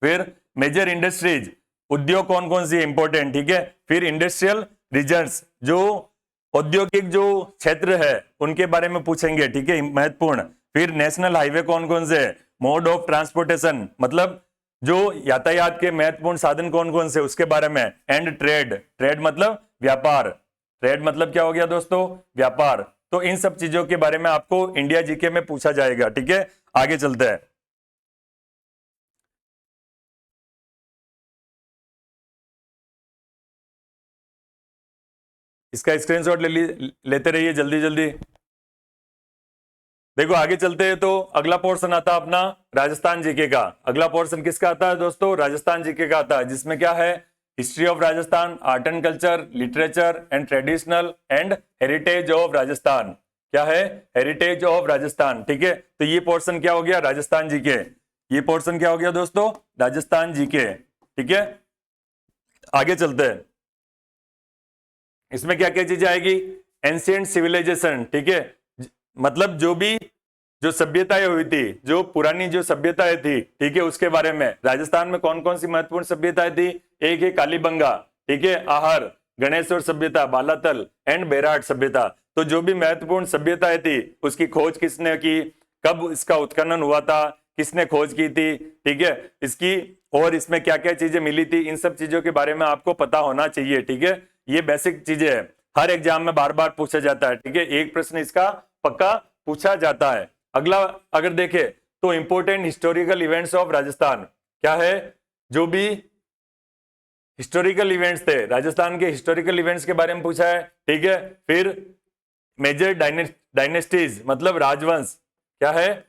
फिर मेजर इंडस्ट्रीज, उद्योग कौन कौन सी इंपॉर्टेंट, ठीक है। फिर इंडस्ट्रियल रीजन्स, जो औद्योगिक जो क्षेत्र है उनके बारे में पूछेंगे, ठीक है, महत्वपूर्ण। फिर नेशनल हाईवे कौन कौन से, मोड ऑफ ट्रांसपोर्टेशन मतलब जो यातायात के महत्वपूर्ण साधन कौन कौन से उसके बारे में। एंड ट्रेड, ट्रेड मतलब व्यापार, ट्रेड मतलब क्या हो गया दोस्तों, व्यापार। तो इन सब चीजों के बारे में आपको इंडिया जीके में पूछा जाएगा, ठीक है। आगे चलते हैं। इसका स्क्रीनशॉट लेते रहिए जल्दी जल्दी। देखो आगे चलते हैं तो अगला पोर्शन आता है अपना राजस्थान जीके का। अगला पोर्शन किसका आता है दोस्तों? राजस्थान जीके का आता है, जिसमें क्या है? History of Rajasthan, art and culture, literature and traditional and heritage of Rajasthan. क्या है? Heritage of Rajasthan. ठीक है, तो ये पोर्शन क्या हो गया? राजस्थान जीके। ये पोर्शन क्या हो गया दोस्तों? राजस्थान जीके। ठीक है, आगे चलते हैं। इसमें क्या क्या चीजें आएगी? Ancient civilisation. ठीक है, मतलब जो सभ्यताएं हुई थी, जो पुरानी जो सभ्यताएं थी, ठीक है, उसके बारे में। राजस्थान में कौन कौन सी महत्वपूर्ण सभ्यताएं थी? एक है कालीबंगा, ठीक है, आहर, गणेश्वर सभ्यता, बालातल एंड बेराट सभ्यता। तो जो भी महत्वपूर्ण सभ्यताएं थी उसकी खोज किसने की, कब इसका उत्खनन हुआ था, किसने खोज की थी, ठीक है, इसकी, और इसमें क्या क्या चीजें मिली थी, इन सब चीजों के बारे में आपको पता होना चाहिए। ठीक है, ये बेसिक चीजें है, हर एग्जाम में बार बार पूछा जाता है। ठीक है, एक प्रश्न इसका पक्का पूछा जाता है। अगला अगर देखें तो important historical events of Rajasthan. क्या है? जो भी हिस्टोरिकल इवेंट्स थे, राजस्थान के हिस्टोरिकल इवेंट्स के बारे में पूछा है। ठीक है, फिर मेजर डायनेस्टीज मतलब राजवंश, क्या है?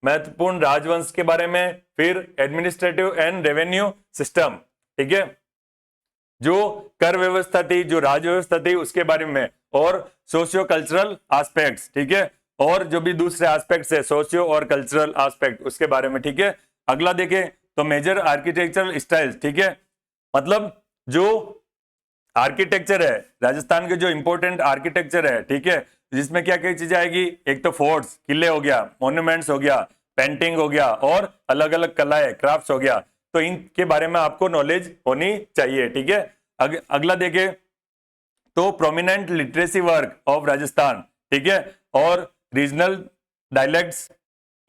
महत्वपूर्ण राजवंश के बारे में। फिर एडमिनिस्ट्रेटिव एंड रेवेन्यू सिस्टम, ठीक है, जो कर व्यवस्था थी, जो राज व्यवस्था थी उसके बारे में, और सोशियो कल्चरल एस्पेक्ट्स। ठीक है, और जो भी दूसरे एस्पेक्ट्स है सोशियो और कल्चरल एस्पेक्ट उसके बारे में। ठीक है, अगला देखें तो मेजर आर्किटेक्चरल स्टाइल्स। ठीक है, मतलब जो आर्किटेक्चर है राजस्थान के, जो इंपोर्टेंट आर्किटेक्चर है, ठीक है, जिसमें क्या क्या चीजें आएगी? एक तो फोर्ट्स, किले हो गया, मॉन्यूमेंट्स हो गया, पेंटिंग हो गया, और अलग अलग कलाएं, क्राफ्ट्स हो गया। तो इनके बारे में आपको नॉलेज होनी चाहिए। ठीक है, अगला देखें तो prominent literacy work of Rajasthan, ठीक है, और रीजनल डायलेक्ट्स।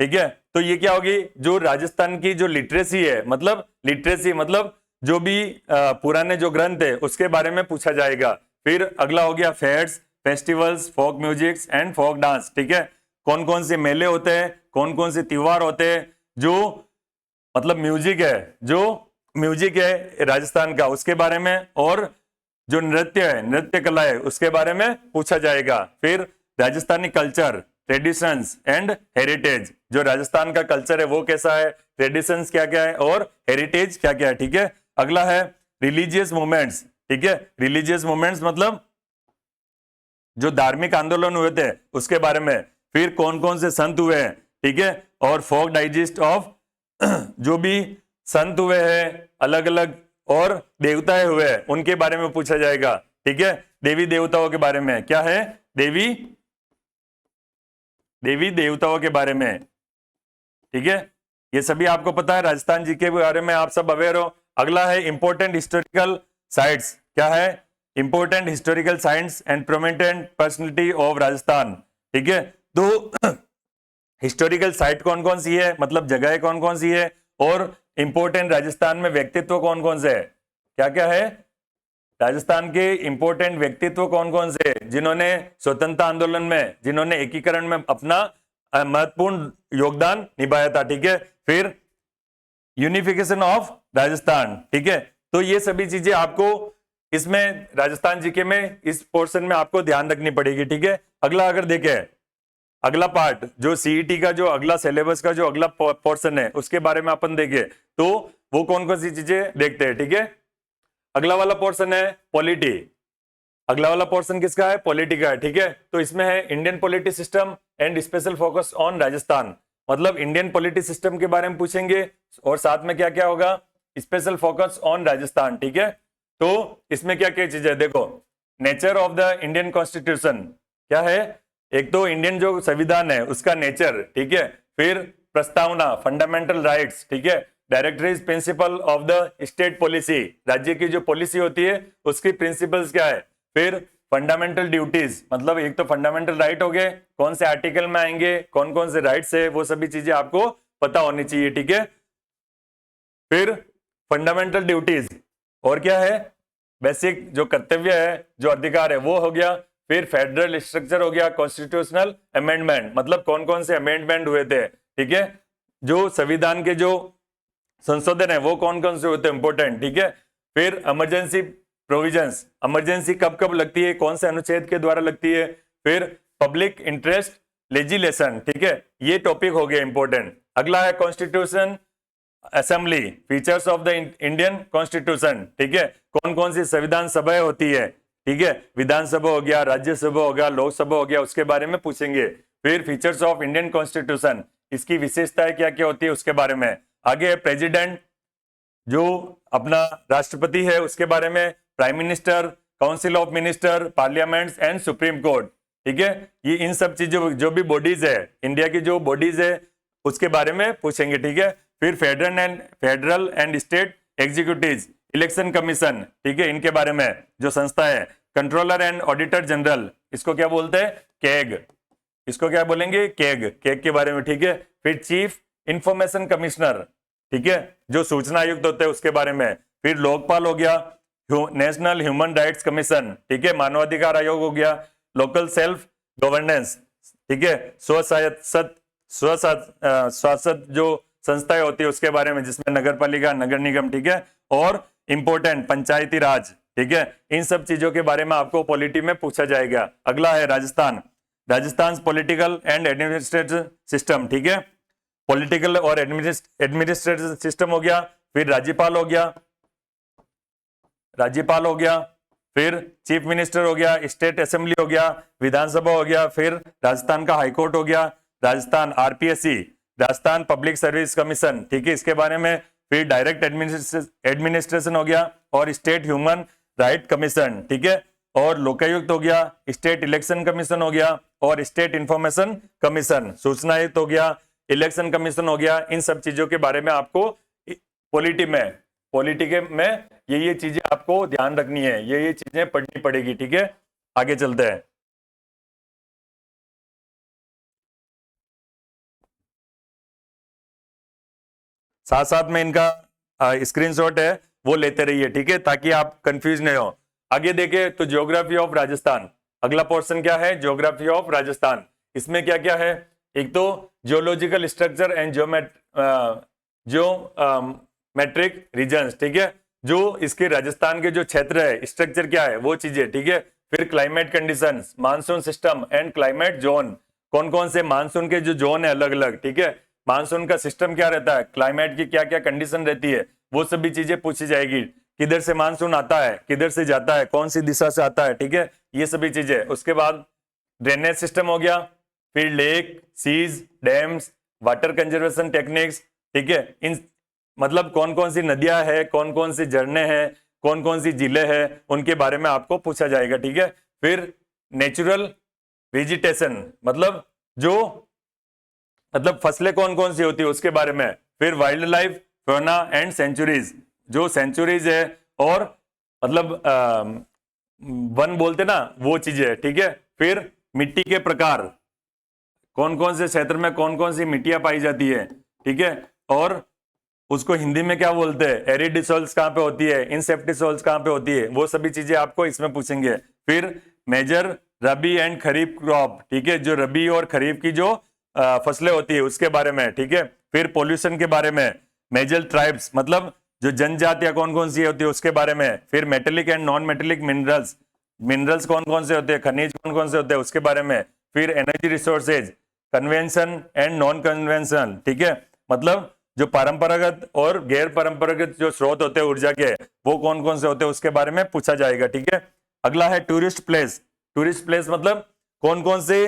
ठीक है, तो ये क्या होगी? जो राजस्थान की जो लिटरेसी है, मतलब लिटरेसी मतलब जो भी पुराने जो ग्रंथ है उसके बारे में पूछा जाएगा। फिर अगला हो गया fairs, festivals, folk musics and folk dance. ठीक है, कौन कौन से मेले होते हैं, कौन कौन से त्योहार होते हैं, जो मतलब म्यूजिक है, जो म्यूजिक है राजस्थान का उसके बारे में, और जो नृत्य है, नृत्य कला है उसके बारे में पूछा जाएगा। फिर Rajasthani culture, traditions and heritage, जो राजस्थान का कल्चर है वो कैसा है, ट्रेडिशंस क्या क्या है, और हेरिटेज क्या क्या है। ठीक है, अगला है रिलीजियस मूवमेंट्स। ठीक है, रिलीजियस मूवमेंट्स मतलब जो धार्मिक आंदोलन हुए थे उसके बारे में। फिर कौन कौन से संत हुए हैं, ठीक है, और फोक डाइजेस्ट ऑफ जो भी संत हुए हैं अलग अलग, और देवताएं हुए हैं उनके बारे में पूछा जाएगा। ठीक है, देवी देवताओं के बारे में, क्या है? देवी देवताओं के बारे में। ठीक है, ये सभी आपको पता है, राजस्थान जी के बारे में आप सब अवेयर हो। अगला है इंपोर्टेंट हिस्टोरिकल साइट्स। क्या है? Important historical sites and prominent personality of Rajasthan. ठीक है, तो हिस्टोरिकल साइट कौन कौन सी है, मतलब जगह कौन कौन सी है, और इंपोर्टेंट राजस्थान में व्यक्तित्व कौन कौन से है, क्या क्या है? राजस्थान के इंपोर्टेंट व्यक्तित्व कौन कौन से हैं जिन्होंने स्वतंत्रता आंदोलन में, जिन्होंने एकीकरण में अपना महत्वपूर्ण योगदान निभाया था। ठीक है, फिर यूनिफिकेशन ऑफ राजस्थान। ठीक है, तो ये सभी चीजें आपको इसमें राजस्थान जीके में इस पोर्शन में आपको ध्यान रखनी पड़ेगी। ठीक है, अगला अगर देखें, अगला पार्ट जो सीईटी का जो अगला सिलेबस का जो अगला पोर्शन है उसके बारे में अपन देखें तो वो कौन कौन सी चीजें देखते हैं। ठीक है, अगला वाला पोर्शन है पॉलिटी। अगला वाला पोर्शन किसका है? पॉलिटी का है। ठीक है, तो इसमें है Indian polity system and special focus on Rajasthan, मतलब इंडियन पॉलिटी सिस्टम के बारे में पूछेंगे, और साथ में क्या क्या होगा? Special focus on Rajasthan. ठीक है, तो इसमें क्या क्या चीजें देखो, nature of the Indian constitution, क्या है? एक तो इंडियन जो संविधान है उसका नेचर, ठीक है, फिर प्रस्तावना, फंडामेंटल राइट्स, ठीक है, directories principle of the state policy, राज्य की जो पॉलिसी होती है उसकी प्रिंसिपल्स क्या है, फिर फंडामेंटल ड्यूटीज, मतलब एक तो फंडामेंटल राइट हो गए, कौन से आर्टिकल में आएंगे, कौन कौन से राइट्स है, वो सभी चीजें आपको पता होनी चाहिए। ठीक है, फिर फंडामेंटल ड्यूटीज, और क्या है? बेसिक जो कर्तव्य है, जो अधिकार है वो हो गया, फिर फेडरल स्ट्रक्चर हो गया, कॉन्स्टिट्यूशनल अमेंडमेंट, मतलब कौन कौन से अमेंडमेंट हुए थे। ठीक है, जो संविधान के जो संशोधन है वो कौन कौन से होते हैं, इंपोर्टेंट। ठीक है, फिर इमरजेंसी प्रोविजंस, इमरजेंसी कब कब लगती है, कौन से अनुच्छेद के द्वारा लगती है, फिर पब्लिक इंटरेस्ट लेजिस्लेशन, ठीक है, ये टॉपिक हो गया इंपॉर्टेंट। अगला है constitution assembly, features of the Indian constitution, ठीक है, कौन कौन सी संविधान सभाएं होती है, ठीक है, विधानसभा हो गया, राज्यसभा हो गया, लोकसभा हो गया, उसके बारे में पूछेंगे। फिर फीचर्स ऑफ इंडियन कॉन्स्टिट्यूशन, इसकी विशेषताएं क्या क्या होती है उसके बारे में। आगे है प्रेसिडेंट, जो अपना राष्ट्रपति है उसके बारे में, prime minister, council of minister, parliaments and supreme court, ठीक है, ये इन सब चीजों जो भी बॉडीज है, इंडिया की जो बॉडीज है उसके बारे में पूछेंगे, ठीक है। फिर federal and state executive, election commission, ठीक है, इनके बारे में जो संस्था है, कंट्रोलर एंड ऑडिटर जनरल, इसको क्या बोलते हैं, कैग, इसको क्या बोलेंगे, कैग, कैग के बारे में, ठीक है। फिर चीफ इंफॉर्मेशन कमिश्नर, ठीक है, जो सूचना आयुक्त होते हैं उसके बारे में। फिर लोकपाल हो गया, नेशनल ह्यूमन राइट्स कमीशन, ठीक है, मानवाधिकार आयोग हो गया, लोकल सेल्फ गवर्नेंस, ठीक है, स्वशासित जो संस्थाएं होती है उसके बारे में, जिसमें नगर पालिका, नगर निगम, ठीक है, और इंपॉर्टेंट पंचायती राज, ठीक है, इन सब चीजों के बारे में आपको पॉलिटी में पूछा जाएगा। अगला है Rajasthan, Rajasthan political and administrative system, ठीक है, पॉलिटिकल और एडमिनिस्ट्रेटिव सिस्टम हो गया। फिर राज्यपाल हो गया, राज्यपाल हो गया, फिर चीफ मिनिस्टर हो गया, स्टेट असेंबली हो गया, विधानसभा हो गया, फिर राजस्थान का हाईकोर्ट हो गया, Rajasthan RPSC, Rajasthan public service commission, ठीक है, इसके बारे में। फिर डायरेक्ट एडमिनिस्ट्रेशन हो गया, और स्टेट ह्यूमन राइट कमीशन, ठीक है, और लोकायुक्त हो गया, स्टेट इलेक्शन कमीशन हो गया, और स्टेट इंफॉर्मेशन कमीशन, सूचना आयुक्त हो गया, इलेक्शन कमीशन हो गया। इन सब चीजों के बारे में आपको पॉलिटी में ये चीजें आपको ध्यान रखनी है, ये चीजें पढ़नी पड़ेगी, ठीक है। आगे चलते हैं। साथ साथ में इनका स्क्रीनशॉट है वो लेते रहिए, ठीक है, ताकि आप कंफ्यूज नहीं हो। आगे देखें तो ज्योग्राफी ऑफ राजस्थान, अगला पोर्शन क्या है, ज्योग्राफी ऑफ राजस्थान। इसमें क्या क्या है, एक तो geological structure and metric regions, ठीक है, जो इसके राजस्थान के जो क्षेत्र है, स्ट्रक्चर क्या है वो चीजें, ठीक है। फिर climate conditions, monsoon system and climate zone, कौन कौन से मानसून के जो जोन है अलग अलग, ठीक है, मानसून का सिस्टम क्या रहता है, क्लाइमेट की क्या क्या कंडीशन रहती है, वो सभी चीजें पूछी जाएगी। किधर से मानसून आता है, किधर से जाता है, कौन सी दिशा से आता है, ठीक है, ये सभी चीजें। उसके बाद ड्रेनेज सिस्टम हो गया, फिर lake, seas, dams, water conservation techniques, ठीक है, इन मतलब कौन कौन सी नदियां हैं, कौन कौन सी झरने हैं, कौन कौन सी झीलें हैं, उनके बारे में आपको पूछा जाएगा, ठीक है। फिर नेचुरल वेजिटेशन, मतलब फसलें कौन कौन सी होती है उसके बारे में। फिर wild life, fauna and sanctuaries, जो सेंचुरीज है और मतलब वन बोलते ना वो चीजें, ठीक है। फिर मिट्टी के प्रकार, कौन कौन से क्षेत्र में कौन कौन सी मिट्टियां पाई जाती है, ठीक है, और उसको हिंदी में क्या बोलते हैं, एरिड सॉइल्स कहाँ पे होती है, इनसेप्टिक सॉइल्स कहाँ पे होती है, वो सभी चीजें आपको इसमें पूछेंगे। फिर major rabi and kharif crop, ठीक है, जो रबी और खरीफ की जो फसलें होती है उसके बारे में, ठीक है। फिर पोल्यूशन के बारे में, मेजर ट्राइब्स मतलब जो जनजातियां कौन कौन सी होती है उसके बारे में। फिर metallic and non metallic minerals कौन कौन से होते हैं, खनिज कौन कौन से होते हैं उसके बारे में। फिर energy resources, convention and non conventional, ठीक है, मतलब जो परंपरागत और गैर परंपरागत जो स्रोत होते हैं ऊर्जा के, वो कौन कौन से होते हैं उसके बारे में पूछा जाएगा, ठीक है। अगला है टूरिस्ट प्लेस, टूरिस्ट प्लेस मतलब कौन कौन से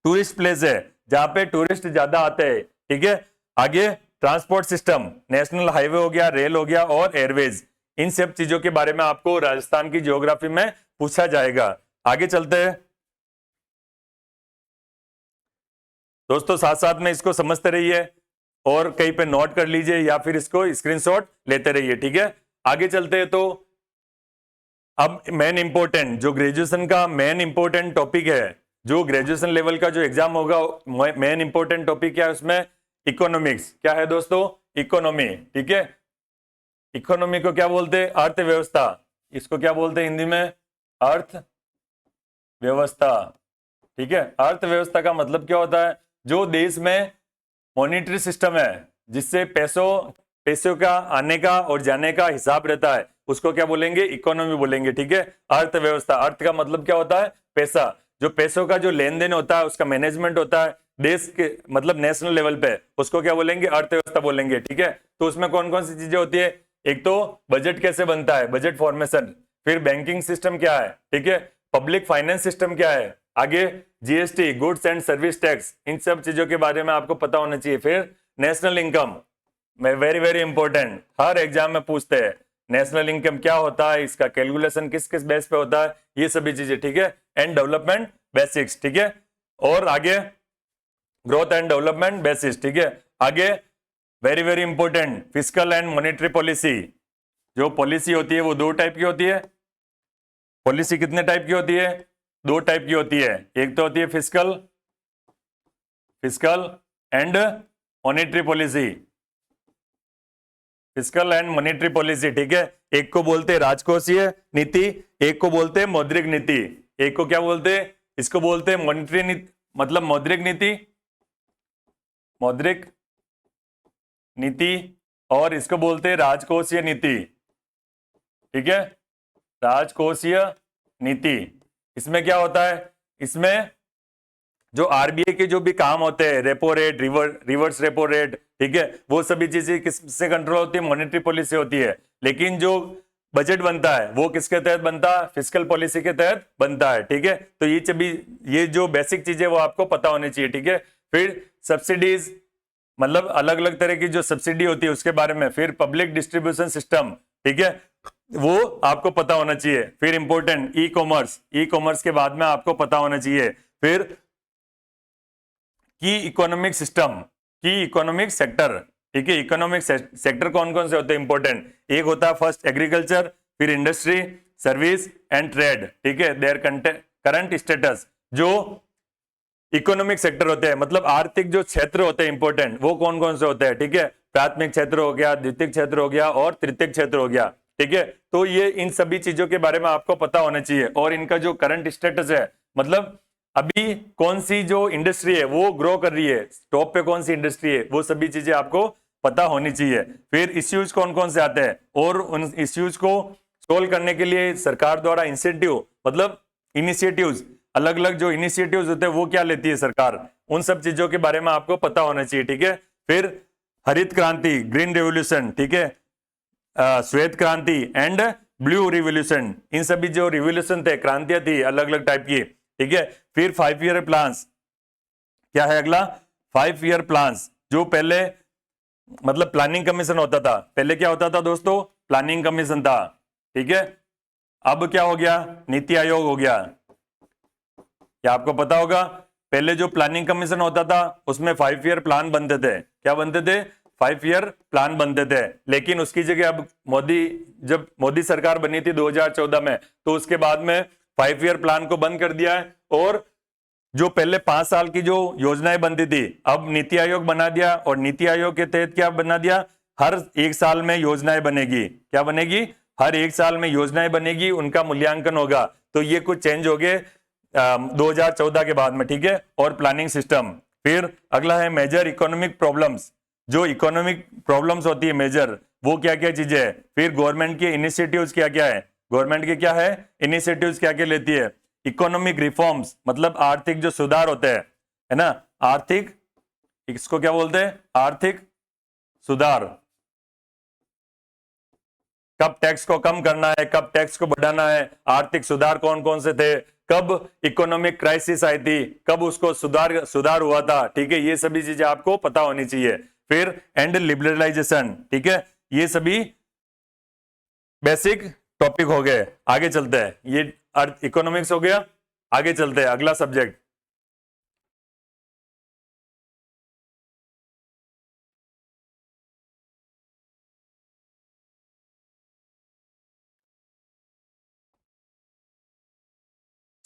टूरिस्ट प्लेस है जहां पे टूरिस्ट ज्यादा आते हैं, ठीक है। आगे ट्रांसपोर्ट सिस्टम, नेशनल हाईवे हो गया, रेल हो गया और एयरवेज, इन सब चीजों के बारे में आपको राजस्थान की ज्योग्राफी में पूछा जाएगा। आगे चलते हैं दोस्तों, साथ साथ में इसको समझते रहिए और कहीं पे नोट कर लीजिए या फिर इसको स्क्रीनशॉट लेते रहिए, ठीक है। आगे चलते हैं तो अब मेन इंपॉर्टेंट जो ग्रेजुएशन का मेन इंपॉर्टेंट टॉपिक है, जो ग्रेजुएशन लेवल का जो एग्जाम होगा, मेन इंपॉर्टेंट टॉपिक क्या है उसमें, इकोनॉमिक्स। क्या है दोस्तों, इकोनॉमी, ठीक है। इकोनॉमी को क्या बोलते हैं, अर्थव्यवस्था, इसको क्या बोलते हैं हिंदी में, अर्थव्यवस्था, ठीक है। अर्थव्यवस्था का मतलब क्या होता है, जो देश में मॉनिटरी सिस्टम है जिससे पैसों का आने का और जाने का हिसाब रहता है, उसको क्या बोलेंगे, इकोनॉमी बोलेंगे, ठीक है। अर्थव्यवस्था, अर्थ का मतलब क्या होता है, पैसा, जो पैसों का जो लेन देन होता है उसका मैनेजमेंट होता है देश के मतलब नेशनल लेवल पे, उसको क्या बोलेंगे, अर्थव्यवस्था बोलेंगे, ठीक है। तो उसमें कौन कौन सी चीजें होती है, एक तो बजट कैसे बनता है, बजट फॉर्मेशन, फिर बैंकिंग सिस्टम क्या है, ठीक है, पब्लिक फाइनेंस सिस्टम क्या है, आगे GST, goods and service tax, इन सब चीजों के बारे में आपको पता होना चाहिए। फिर national income, very very important, हर एग्जाम में पूछते हैं नेशनल इनकम क्या होता है, इसका कैलकुलेशन किस किस बेस पे होता है, ये सभी चीजें, ठीक है। एंड डेवलपमेंट बेसिक्स, ठीक है। और आगे ग्रोथ एंड डेवलपमेंट बेसिस, ठीक है। आगे very very important fiscal and monetary policy, जो पॉलिसी होती है वो दो टाइप की होती है। पॉलिसी कितने टाइप की होती है, दो टाइप की होती है, एक तो होती है fiscal and monetary policy, fiscal and monetary policy, ठीक है। एक को बोलते हैं राजकोषीय नीति, एक को बोलते हैं मौद्रिक नीति। एक को क्या बोलते हैं, इसको बोलते हैं मॉनेटरी नीति, मतलब मौद्रिक नीति, और इसको बोलते हैं राजकोषीय नीति, ठीक है, राजकोषीय नीति। इसमें क्या होता है, इसमें जो आरबीआई के जो भी काम होते हैं, repo rate, reverse repo rate, ठीक है, वो सभी चीजें किससे कंट्रोल होती है, मॉनेटरी पॉलिसी होती है। लेकिन जो बजट बनता है वो किसके तहत बनता है, फिस्कल पॉलिसी के तहत बनता है, ठीक है। तो ये जो बेसिक चीजें वो आपको पता होनी चाहिए, ठीक है। फिर सब्सिडीज, मतलब अलग अलग तरह की जो सब्सिडी होती है उसके बारे में। फिर पब्लिक डिस्ट्रीब्यूशन सिस्टम, ठीक है, वो आपको पता होना चाहिए। फिर इंपॉर्टेंट ई कॉमर्स के बाद में आपको पता होना चाहिए। फिर की इकोनॉमिक सिस्टम, की इकोनॉमिक सेक्टर, ठीक है। इकोनॉमिक सेक्टर कौन कौन से होते हैं, इंपॉर्टेंट, एक होता है फर्स्ट एग्रीकल्चर, फिर इंडस्ट्री, सर्विस एंड ट्रेड, ठीक है, देयर करंट स्टेटस। जो इकोनॉमिक सेक्टर होते हैं मतलब आर्थिक जो क्षेत्र होते हैं इंपॉर्टेंट, वो कौन कौन से होते हैं, ठीक है, प्राथमिक क्षेत्र हो गया, द्वितीय क्षेत्र हो गया और तृतीय क्षेत्र हो गया, ठीक है। तो ये इन सभी चीजों के बारे में आपको पता होना चाहिए। और इनका जो करंट स्टेटस है, मतलब अभी कौन सी जो इंडस्ट्री है वो ग्रो कर रही है, टॉप पे कौन सी इंडस्ट्री है, वो सभी चीजें आपको पता होनी चाहिए। फिर इश्यूज कौन कौन से आते हैं, और उन इश्यूज को सोल्व करने के लिए सरकार द्वारा इंसेंटिव, मतलब इनिशिएटिव्स, अलग अलग जो इनिशिएटिव्स होते हैं वो क्या लेती है सरकार, उन सब चीजों के बारे में आपको पता होना चाहिए, ठीक है। फिर हरित क्रांति, ग्रीन रेवोल्यूशन, ठीक है, श्वेत क्रांति एंड ब्लू रिवोल्यूशन, इन सभी जो रिवोल्यूशन थे, क्रांतियां थी अलग अलग टाइप की, ठीक है। फिर 5 ईयर प्लान्स, क्या है अगला, 5 ईयर प्लान्स, जो पहले मतलब प्लानिंग कमीशन होता था, पहले क्या होता था दोस्तों, प्लानिंग कमीशन था, ठीक है। अब क्या हो गया, नीति आयोग हो गया। क्या आपको पता होगा, पहले जो प्लानिंग कमीशन होता था उसमें 5 ईयर प्लान बनते थे, क्या बनते थे, 5 ईयर प्लान बनते थे। लेकिन उसकी जगह अब जब मोदी सरकार बनी थी 2014 में, तो उसके बाद में 5 ईयर प्लान को बंद कर दिया है, और जो पहले 5 साल की जो योजनाएं बनती थी अब नीति आयोग बना दिया, और नीति आयोग के तहत क्या बना दिया, हर 1 साल में योजनाएं बनेगी, क्या बनेगी, हर 1 साल में योजनाएं बनेगी, उनका मूल्यांकन होगा। तो ये कुछ चेंज हो गए 2014 के बाद में, ठीक है। और प्लानिंग सिस्टम, फिर अगला है मेजर इकोनॉमिक प्रॉब्लम्स, जो इकोनॉमिक प्रॉब्लम्स होती है मेजर, वो क्या क्या चीजें है। फिर गवर्नमेंट के इनिशिएटिव्स क्या क्या है, गवर्नमेंट के क्या है इनिशिएटिव्स क्या क्या लेती है। इकोनॉमिक रिफॉर्म्स, मतलब आर्थिक जो सुधार होते हैं, है ना, आर्थिक, इसको क्या बोलते हैं, आर्थिक सुधार, कब टैक्स को कम करना है, कब टैक्स को बढ़ाना है, आर्थिक सुधार कौन कौन से थे, कब इकोनॉमिक क्राइसिस आई थी, कब उसको सुधार हुआ था, ठीक है, ये सभी चीजें आपको पता होनी चाहिए। फिर एंड लिबरलाइजेशन, ठीक है, ये सभी बेसिक टॉपिक हो गए। आगे चलते हैं, ये इकोनॉमिक्स हो गया, आगे चलते हैं अगला सब्जेक्ट।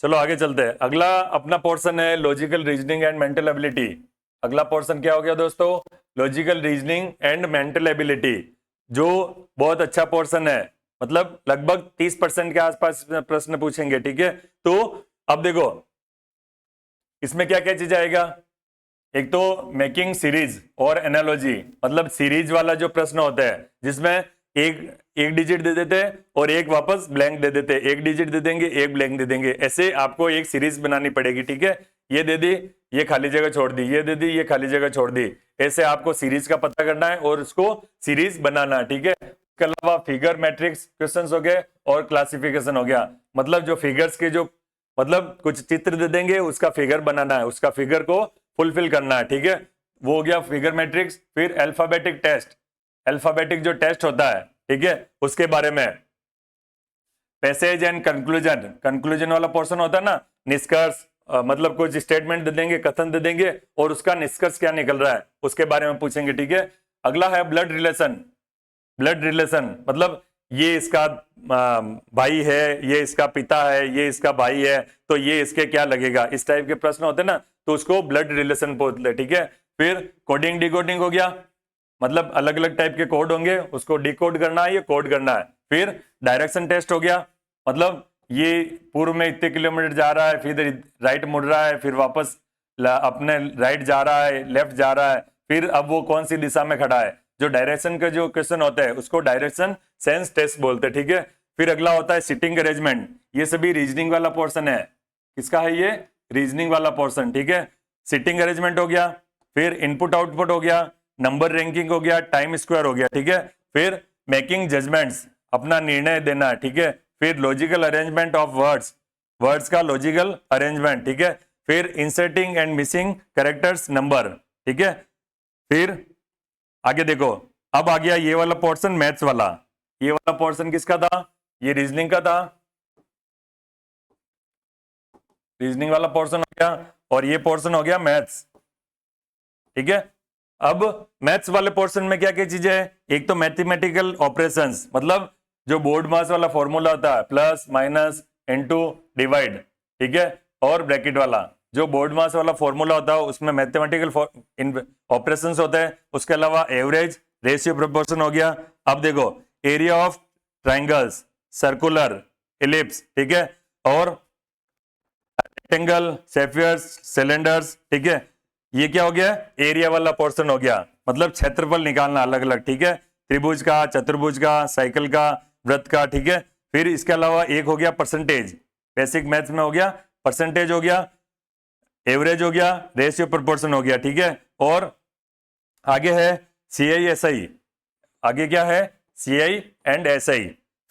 चलो आगे चलते हैं, अगला अपना पोर्शन है logical reasoning and mental ability. अगला पोर्शन क्या हो गया दोस्तों, logical reasoning and mental ability, जो बहुत अच्छा पोर्शन है, मतलब लगभग 30% के आसपास प्रश्न पूछेंगे, ठीक है। तो अब देखो इसमें क्या क्या चीज आएगा, एक तो मेकिंग सीरीज और एनालॉजी, मतलब सीरीज वाला जो प्रश्न होता है जिसमें एक एक डिजिट दे देते हैं और एक वापस ब्लैंक दे देते हैं, एक डिजिट दे देंगे, एक ब्लैंक दे देंगे। ऐसे आपको एक सीरीज बनानी पड़ेगी, ठीक है। ये दे दी, ये खाली जगह छोड़ दी, ये दे दी, ये खाली जगह छोड़ दी। ऐसे आपको सीरीज का पता करना है और उसको सीरीज बनाना है, ठीक है। इसके अलावा फिगर मैट्रिक्स क्वेश्चंस हो गए और क्लासिफिकेशन हो गया। मतलब जो फिगर्स के जो मतलब कुछ चित्र दे देंगे, उसका फिगर बनाना है, उसका फिगर को फुलफिल करना है, ठीक है। वो हो गया फिगर मैट्रिक्स। फिर अल्फाबेटिक टेस्ट, अल्फाबेटिक जो टेस्ट होता है, ठीक है, उसके बारे में। पैसेज एंड कंक्लूजन, कंक्लूजन वाला पोर्शन होता है ना, निष्कर्ष, मतलब कुछ स्टेटमेंट दे देंगे, कथन दे देंगे और उसका निष्कर्ष क्या निकल रहा है उसके बारे में पूछेंगे, ठीक है। अगला है ब्लड रिलेशन। ब्लड रिलेशन मतलब ये इसका भाई है, ये इसका पिता है, ये इसका भाई है, तो ये इसके क्या लगेगा, इस टाइप के प्रश्न होते हैं ना, तो उसको ब्लड रिलेशन बोलते हैं, ठीक है। फिर कोडिंग डिकोडिंग हो गया, मतलब अलग अलग टाइप के कोड होंगे, उसको डिकोड करना है, ये कोड करना है। फिर डायरेक्शन टेस्ट हो गया, मतलब ये पूर्व में इतने किलोमीटर जा रहा है, फिर राइट मुड़ रहा है, फिर वापस अपने राइट जा रहा है, लेफ्ट जा रहा है, फिर अब वो कौन सी दिशा में खड़ा है। जो डायरेक्शन का जो क्वेश्चन होता है उसको डायरेक्शन सेंस टेस्ट बोलते हैं, ठीक है। फिर अगला होता है सिटिंग अरेंजमेंट, ये सभी रीजनिंग वाला पोर्शन है। किसका है ये? रीजनिंग वाला पोर्शन, ठीक है। सिटिंग अरेंजमेंट हो गया, फिर इनपुट आउटपुट हो गया, नंबर रैंकिंग हो गया, टाइम स्क्वायर हो गया, ठीक है। फिर मेकिंग जजमेंट्स, अपना निर्णय देना, ठीक है। फिर logical arrangement of words, words का लॉजिकल अरेंजमेंट, ठीक है। फिर inserting and missing characters number, ठीक है। फिर आगे देखो, अब आ गया ये वाला पोर्शन मैथ्स वाला। ये वाला पोर्शन किसका था? ये रीजनिंग का था, रीजनिंग वाला पोर्शन हो गया, और ये पोर्शन हो गया मैथ्स, ठीक है। अब मैथ्स वाले पोर्शन में क्या क्या चीजें है? एक तो मैथमेटिकल ऑपरेशंस, मतलब जो बोर्ड मास वाला फॉर्मूला होता है, प्लस माइनस इनटू डिवाइड, ठीक है, और ब्रैकेट वाला जो बोर्ड मास वाला फॉर्मूला होता है उसमें मैथमेटिकल ऑपरेशंस होते हैं। उसके अलावा एवरेज, रेशियो, प्रोपोर्शन हो गया। अब देखो, area of triangles, circular, ellipse, ठीक है, और रेक्टेंगल, सेफियर्स, सिलेंडर्स, ठीक है। ये क्या हो गया? एरिया वाला पोर्शन हो गया, मतलब क्षेत्रफल निकालना अलग अलग, ठीक है, त्रिभुज का, चतुर्भुज का, साइकिल का, वृत्त का, ठीक है। फिर इसके अलावा एक हो गया परसेंटेज, बेसिक मैथ्स में हो गया परसेंटेज, हो गया एवरेज, हो गया रेशियो, प्रोपोर्शन हो गया, ठीक है। और आगे है CI/SI, आगे क्या है? CI and SI।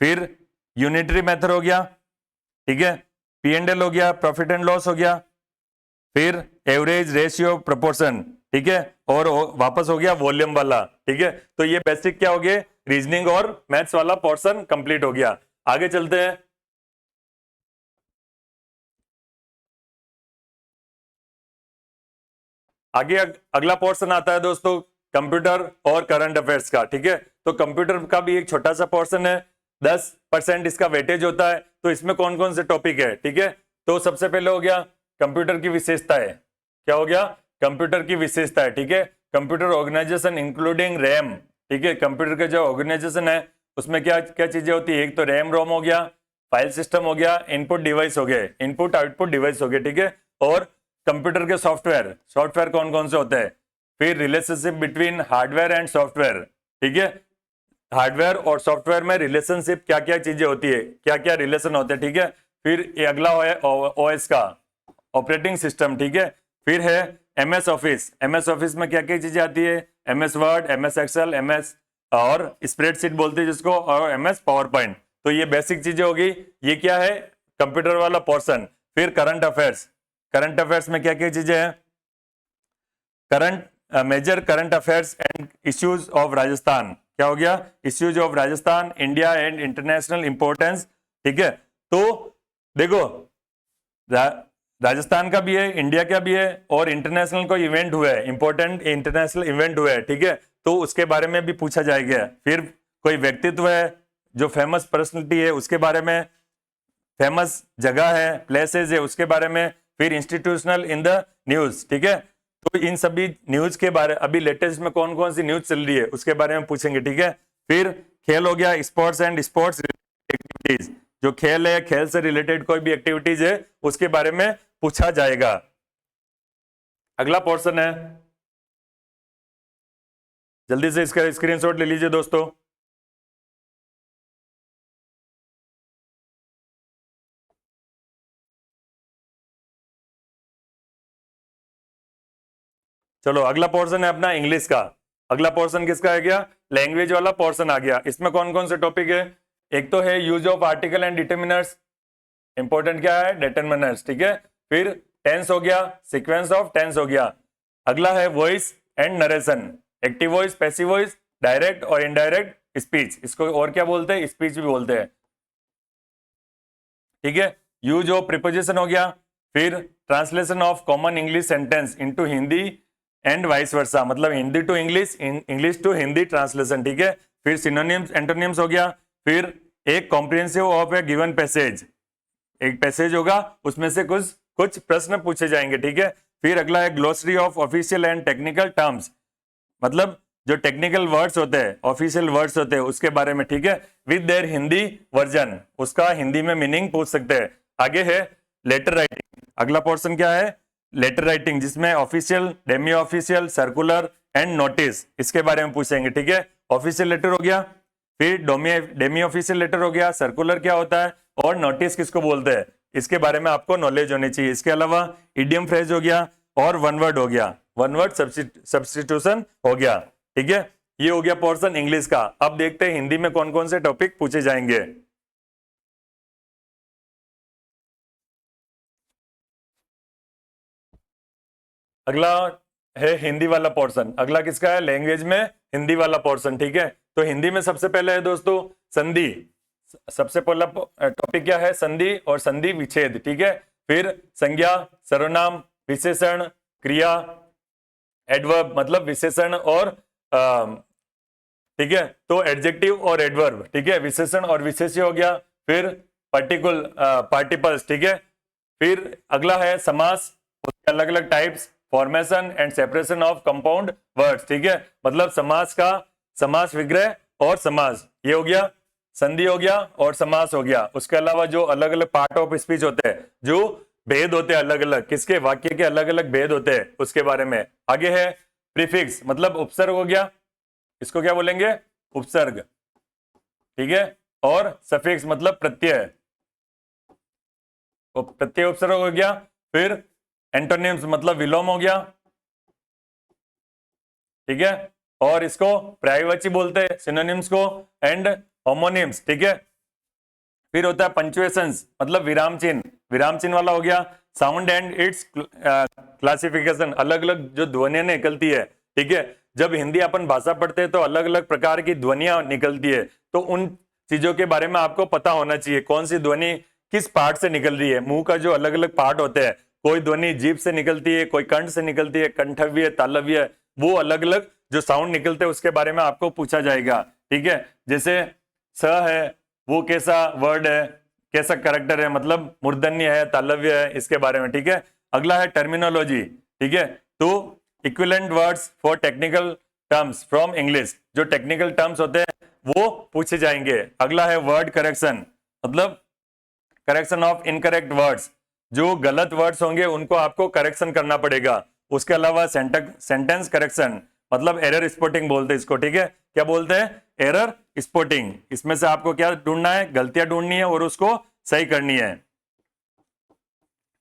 फिर यूनिटरी मेथड हो गया, ठीक है, P&L हो गया, प्रॉफिट एंड लॉस हो गया, फिर एवरेज, रेशियो, प्रोपोर्शन, ठीक है, और वापस हो गया वॉल्यूम वाला, ठीक है। तो ये बेसिक क्या हो गए? रीजनिंग और मैथ्स वाला पोर्शन कंप्लीट हो गया। आगे चलते हैं। आगे अगला पोर्शन आता है दोस्तों कंप्यूटर और करंट अफेयर्स का, ठीक है। तो कंप्यूटर का भी एक छोटा सा पोर्शन है, 10% इसका वेटेज होता है। तो इसमें कौन कौन से टॉपिक है, ठीक है। तो सबसे पहले हो गया कंप्यूटर की विशेषताएं। क्या हो गया? कंप्यूटर की विशेषताएं, ठीक है। कंप्यूटर ऑर्गेनाइजेशन इंक्लूडिंग रैम, ठीक है। कंप्यूटर के जो ऑर्गेनाइजेशन है उसमें क्या क्या चीजें होती है? एक तो रैम रोम हो गया, फाइल सिस्टम हो गया, इनपुट डिवाइस हो गए, इनपुट आउटपुट डिवाइस हो गए, ठीक है। और कंप्यूटर के सॉफ्टवेयर, सॉफ्टवेयर कौन कौन से होते हैं? फिर relationship between hardware and software, ठीक है। हार्डवेयर और सॉफ्टवेयर में रिलेशनशिप क्या क्या चीजें होती है, क्या क्या रिलेशन होते हैं, ठीक है। फिर ये अगला है OS का, ऑपरेटिंग सिस्टम, ठीक है। फिर है MS ऑफिस, MS ऑफिस में क्या क्या चीजें आती है? MS Word, MS Excel, MS और स्प्रेडशीट बोलते हैं जिसको, और MS पावर पॉइंट। तो ये बेसिक चीजें होगी। ये क्या है? कंप्यूटर वाला पोर्शन। फिर करंट अफेयर्स, करंट अफेयर्स में क्या क्या चीजें हैं? Current measure current affairs and issues of Rajasthan, क्या हो गया? Issues of Rajasthan, India and international importance, ठीक है। तो देखो, राजस्थान का भी है, इंडिया का भी है, और इंटरनेशनल कोई इवेंट हुआ है, इंपॉर्टेंट इंटरनेशनल इवेंट हुआ है, ठीक है। तो उसके बारे में भी पूछा जाएगा। फिर कोई व्यक्तित्व है जो फेमस पर्सनैलिटी है उसके बारे में, फेमस जगह है, प्लेसेस है उसके बारे में। फिर इंस्टीट्यूशनल इन द न्यूज, ठीक है। तो इन सभी न्यूज के बारे, अभी लेटेस्ट में कौन कौन सी न्यूज चल रही है उसके बारे में पूछेंगे, ठीक है। फिर खेल हो गया, स्पोर्ट्स एंड स्पोर्ट्स एक्टिविटीज, जो खेल है, खेल से रिलेटेड कोई भी एक्टिविटीज है उसके बारे में पूछा जाएगा। अगला पोर्शन है, जल्दी से इसका स्क्रीनशॉट ले लीजिए दोस्तों। चलो अगला पोर्शन है अपना इंग्लिश का। अगला पोर्शन किसका आ गया? लैंग्वेज वाला पोर्शन आ गया। इसमें कौन कौन से टॉपिक है? एक तो है use of article and determiners, important क्या है? डिटर्मिनर्स, ठीक है। फिर टेंस हो गया, सीक्वेंस ऑफ टेंस हो गया। अगला है voice and narration, active voice, passive voice, direct और इनडायरेक्ट स्पीच, इसको और क्या बोलते हैं? स्पीच भी बोलते हैं, ठीक है। यूज ऑफ प्रिपोजिशन हो गया। फिर translation of common English sentence into Hindi and vice versa, मतलब Hindi to English, English to Hindi translation, ठीक है। फिर सिनोनिम्स एंटोनिम्स हो गया। फिर एक comprehensive of a given passage, एक पैसेज होगा उसमें से कुछ प्रश्न पूछे जाएंगे, ठीक है। फिर अगला है glossary of official and technical terms, मतलब जो टेक्निकल वर्ड्स होते हैं, ऑफिशियल वर्ड्स होते हैं उसके बारे में, ठीक है, विद देयर हिंदी वर्जन, उसका हिंदी में मीनिंग पूछ सकते हैं। आगे है लेटर राइटिंग। अगला पोर्शन क्या है? लेटर राइटिंग, जिसमें official, Demi official, circular and notice, इसके बारे में पूछेंगे, ठीक है। ऑफिशियल लेटर हो गया, फिर डेमी ऑफिशियल लेटर हो गया, सर्कुलर क्या होता है और नोटिस किसको बोलते हैं, इसके बारे में आपको नॉलेज होनी चाहिए। इसके अलावा इडियम फ्रेज हो गया और वन वर्ड हो गया, वन वर्ड सब्स्टिट्यूशन हो गया, ठीक है। ये हो गया पोर्शन इंग्लिश का। अब देखते हैं हिंदी में कौन कौन से टॉपिक पूछे जाएंगे। अगला है हिंदी वाला पोर्शन। अगला किसका है? लैंग्वेज में हिंदी वाला पोर्शन, ठीक है। तो हिंदी में सबसे पहले है दोस्तों संधि। सबसे पहला टॉपिक क्या है? संधि और संधि विच्छेद, ठीक है। फिर संज्ञा, सर्वनाम, विशेषण, क्रिया, एडवर्ब मतलब विशेषण और ठीक है, तो एडजेक्टिव और एडवर्ब, ठीक है, विशेषण और विशेष्य हो गया। फिर पार्टिकल्स, ठीक है। फिर अगला है समास, उसके अलग अलग types, formation and separation of compound words, ठीक है, मतलब समास का समास विग्रह और समास, ये हो गया। संधि हो गया और समास हो गया। उसके अलावा जो अलग अलग पार्ट ऑफ स्पीच होते हैं, जो भेद होते हैं अलग अलग, किसके? वाक्य के अलग अलग भेद होते हैं, उसके बारे में। आगे है प्रीफिक्स, मतलब उपसर्ग हो गया, इसको क्या बोलेंगे? उपसर्ग, ठीक है। और सफिक्स मतलब प्रत्यय, प्रत्यय उपसर्ग हो गया। फिर एंटोनिम्स मतलब विलोम हो गया, ठीक है, और इसको पर्यायवाची बोलते हैं, सिनोनिम्स को, एंड होमोनिम्स, ठीक है। फिर होता है पंक्चुएशंस, मतलब विराम चिन्ह, विराम चिन्ह वाला हो गया। साउंड एंड इट्स क्लासिफिकेशन, अलग अलग जो ध्वनियां निकलती है, ठीक है। जब हिंदी अपन भाषा पढ़ते हैं तो अलग अलग प्रकार की ध्वनियां निकलती है, तो उन चीजों के बारे में आपको पता होना चाहिए, कौन सी ध्वनि किस पार्ट से निकल रही है। मुंह का जो अलग अलग पार्ट होते हैं, कोई ध्वनि जीभ से निकलती है, कोई कंठ से निकलती है, कंठव्य, तालव्य, वो अलग अलग जो साउंड निकलते हैं उसके बारे में आपको पूछा जाएगा, ठीक है। जैसे स है, वो कैसा वर्ड है, कैसा कैरेक्टर है, मतलब मूर्धन्य है, तालव्य है, इसके बारे में, ठीक है। अगला है टर्मिनोलॉजी, ठीक है, तो equivalent words for technical terms from English, जो टेक्निकल टर्म्स होते हैं वो पूछे जाएंगे। अगला है वर्ड करेक्शन, मतलब करेक्शन ऑफ इनकरेक्ट वर्ड्स, जो गलत वर्ड्स होंगे उनको आपको करेक्शन करना पड़ेगा। उसके अलावा सेंटेंस करेक्शन, मतलब एरर स्पॉटिंग बोलते हैं इसको, ठीक है। क्या बोलते हैं? Error spotting. इसमें से आपको क्या ढूंढना है? गलतियां ढूंढनी है और उसको सही करनी है,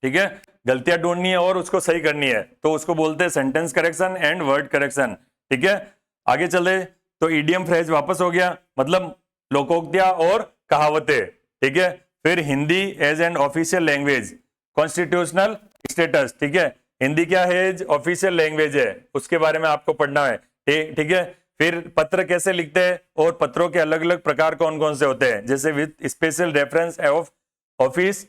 ठीक है, गलतियां ढूंढनी है और उसको सही करनी है, तो उसको बोलते हैं sentence correction and word correction, ठीक है। आगे चले तो इडियम फ्रेज वापस हो गया, मतलब लोकोक्तियां और कहावतें, ठीक है। फिर Hindi as an official language, constitutional status, ठीक है, हिंदी क्या है? ऑफिशियल लैंग्वेज है, उसके बारे में आपको पढ़ना है, ठीक है। फिर पत्र कैसे लिखते हैं और पत्रों के अलग अलग प्रकार कौन कौन से होते हैं, जैसे with special reference of office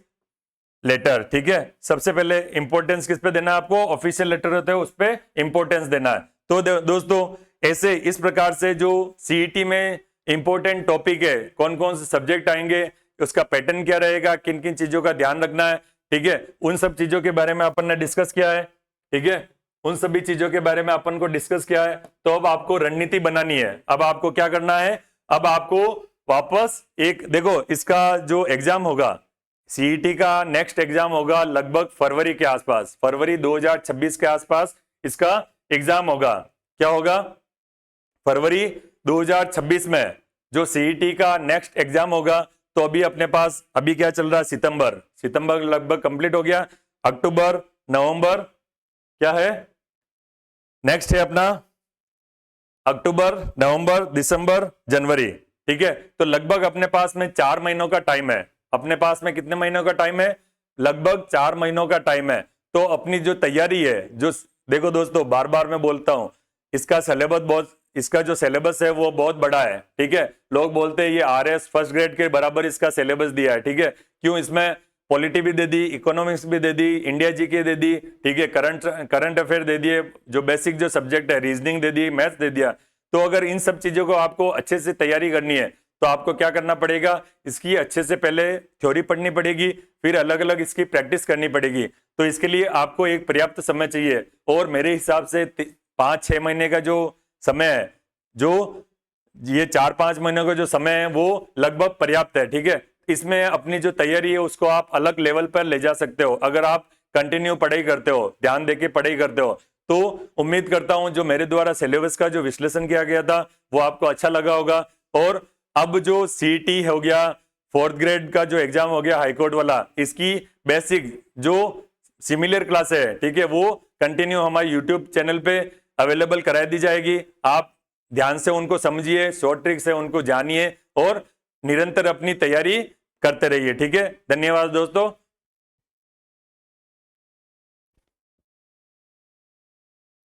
letter, ठीक है। सबसे पहले इंपॉर्टेंस किस पे देना है आपको? ऑफिशियल लेटर होते हैं उस पे इंपॉर्टेंस देना है। तो दोस्तों ऐसे इस प्रकार से जो सीईटी में इंपॉर्टेंट टॉपिक है, कौन कौन से सब्जेक्ट आएंगे, उसका पैटर्न क्या रहेगा, किन किन चीजों का ध्यान रखना है, ठीक है, उन सब चीजों के बारे में अपन ने डिस्कस किया है, ठीक है। उन सभी चीजों के बारे में अपन को डिस्कस किया है। तो अब आपको रणनीति बनानी है। अब आपको क्या करना है? अब आपको वापस एक देखो, इसका जो एग्जाम होगा सीईटी का, नेक्स्ट एग्जाम होगा लगभग फरवरी के आसपास, फरवरी 2026 के आसपास इसका एग्जाम होगा। क्या होगा? फरवरी 2026 में जो सीईटी का नेक्स्ट एग्जाम होगा। तो अभी अपने पास अभी क्या चल रहा है? सितंबर, सितंबर लगभग कंप्लीट हो गया। अक्टूबर, नवंबर क्या है? नेक्स्ट है अपना अक्टूबर, नवंबर, दिसंबर, जनवरी। ठीक है, तो लगभग अपने पास में 4 महीनों का टाइम है। अपने पास में कितने महीनों का टाइम है? लगभग 4 महीनों का टाइम है। तो अपनी जो तैयारी है, जो देखो दोस्तों, बार बार मैं बोलता हूं, इसका जो सिलेबस है वो बहुत बड़ा है। ठीक है, लोग बोलते हैं ये आरएस फर्स्ट ग्रेड के बराबर इसका सिलेबस दिया है। ठीक है, क्यों? इसमें पॉलिटी भी दे दी, इकोनॉमिक्स भी दे दी, इंडिया जीके दे दी, ठीक है, करंट अफेयर दे दिए, जो बेसिक जो सब्जेक्ट है रीजनिंग दे दी, मैथ्स दे दिया। तो अगर इन सब चीजों को आपको अच्छे से तैयारी करनी है तो आपको क्या करना पड़ेगा? इसकी अच्छे से पहले थ्योरी पढ़नी पड़ेगी, फिर अलग अलग इसकी प्रैक्टिस करनी पड़ेगी। तो इसके लिए आपको एक पर्याप्त समय चाहिए, और मेरे हिसाब से 5-6 महीने का जो समय है, जो ये 4-5 महीनों का जो समय है वो लगभग पर्याप्त है। ठीक है, इसमें अपनी जो तैयारी है उसको आप अलग लेवल पर ले जा सकते हो। अगर आप कंटिन्यू पढ़ाई करते हो, ध्यान देके पढ़ाई करते हो, तो उम्मीद करता हूं जो मेरे द्वारा सिलेबस का जो विश्लेषण किया गया था वो आपको अच्छा लगा होगा। और अब जो सीईटी हो गया, 4th ग्रेड का जो एग्जाम हो गया हाईकोर्ट वाला, इसकी बेसिक जो सिमिलर क्लास है, ठीक है, वो कंटिन्यू हमारे यूट्यूब चैनल पे अवेलेबल करा दी जाएगी। आप ध्यान से उनको समझिए, शॉर्ट ट्रिक से उनको जानिए और निरंतर अपनी तैयारी करते रहिए। ठीक है, धन्यवाद दोस्तों।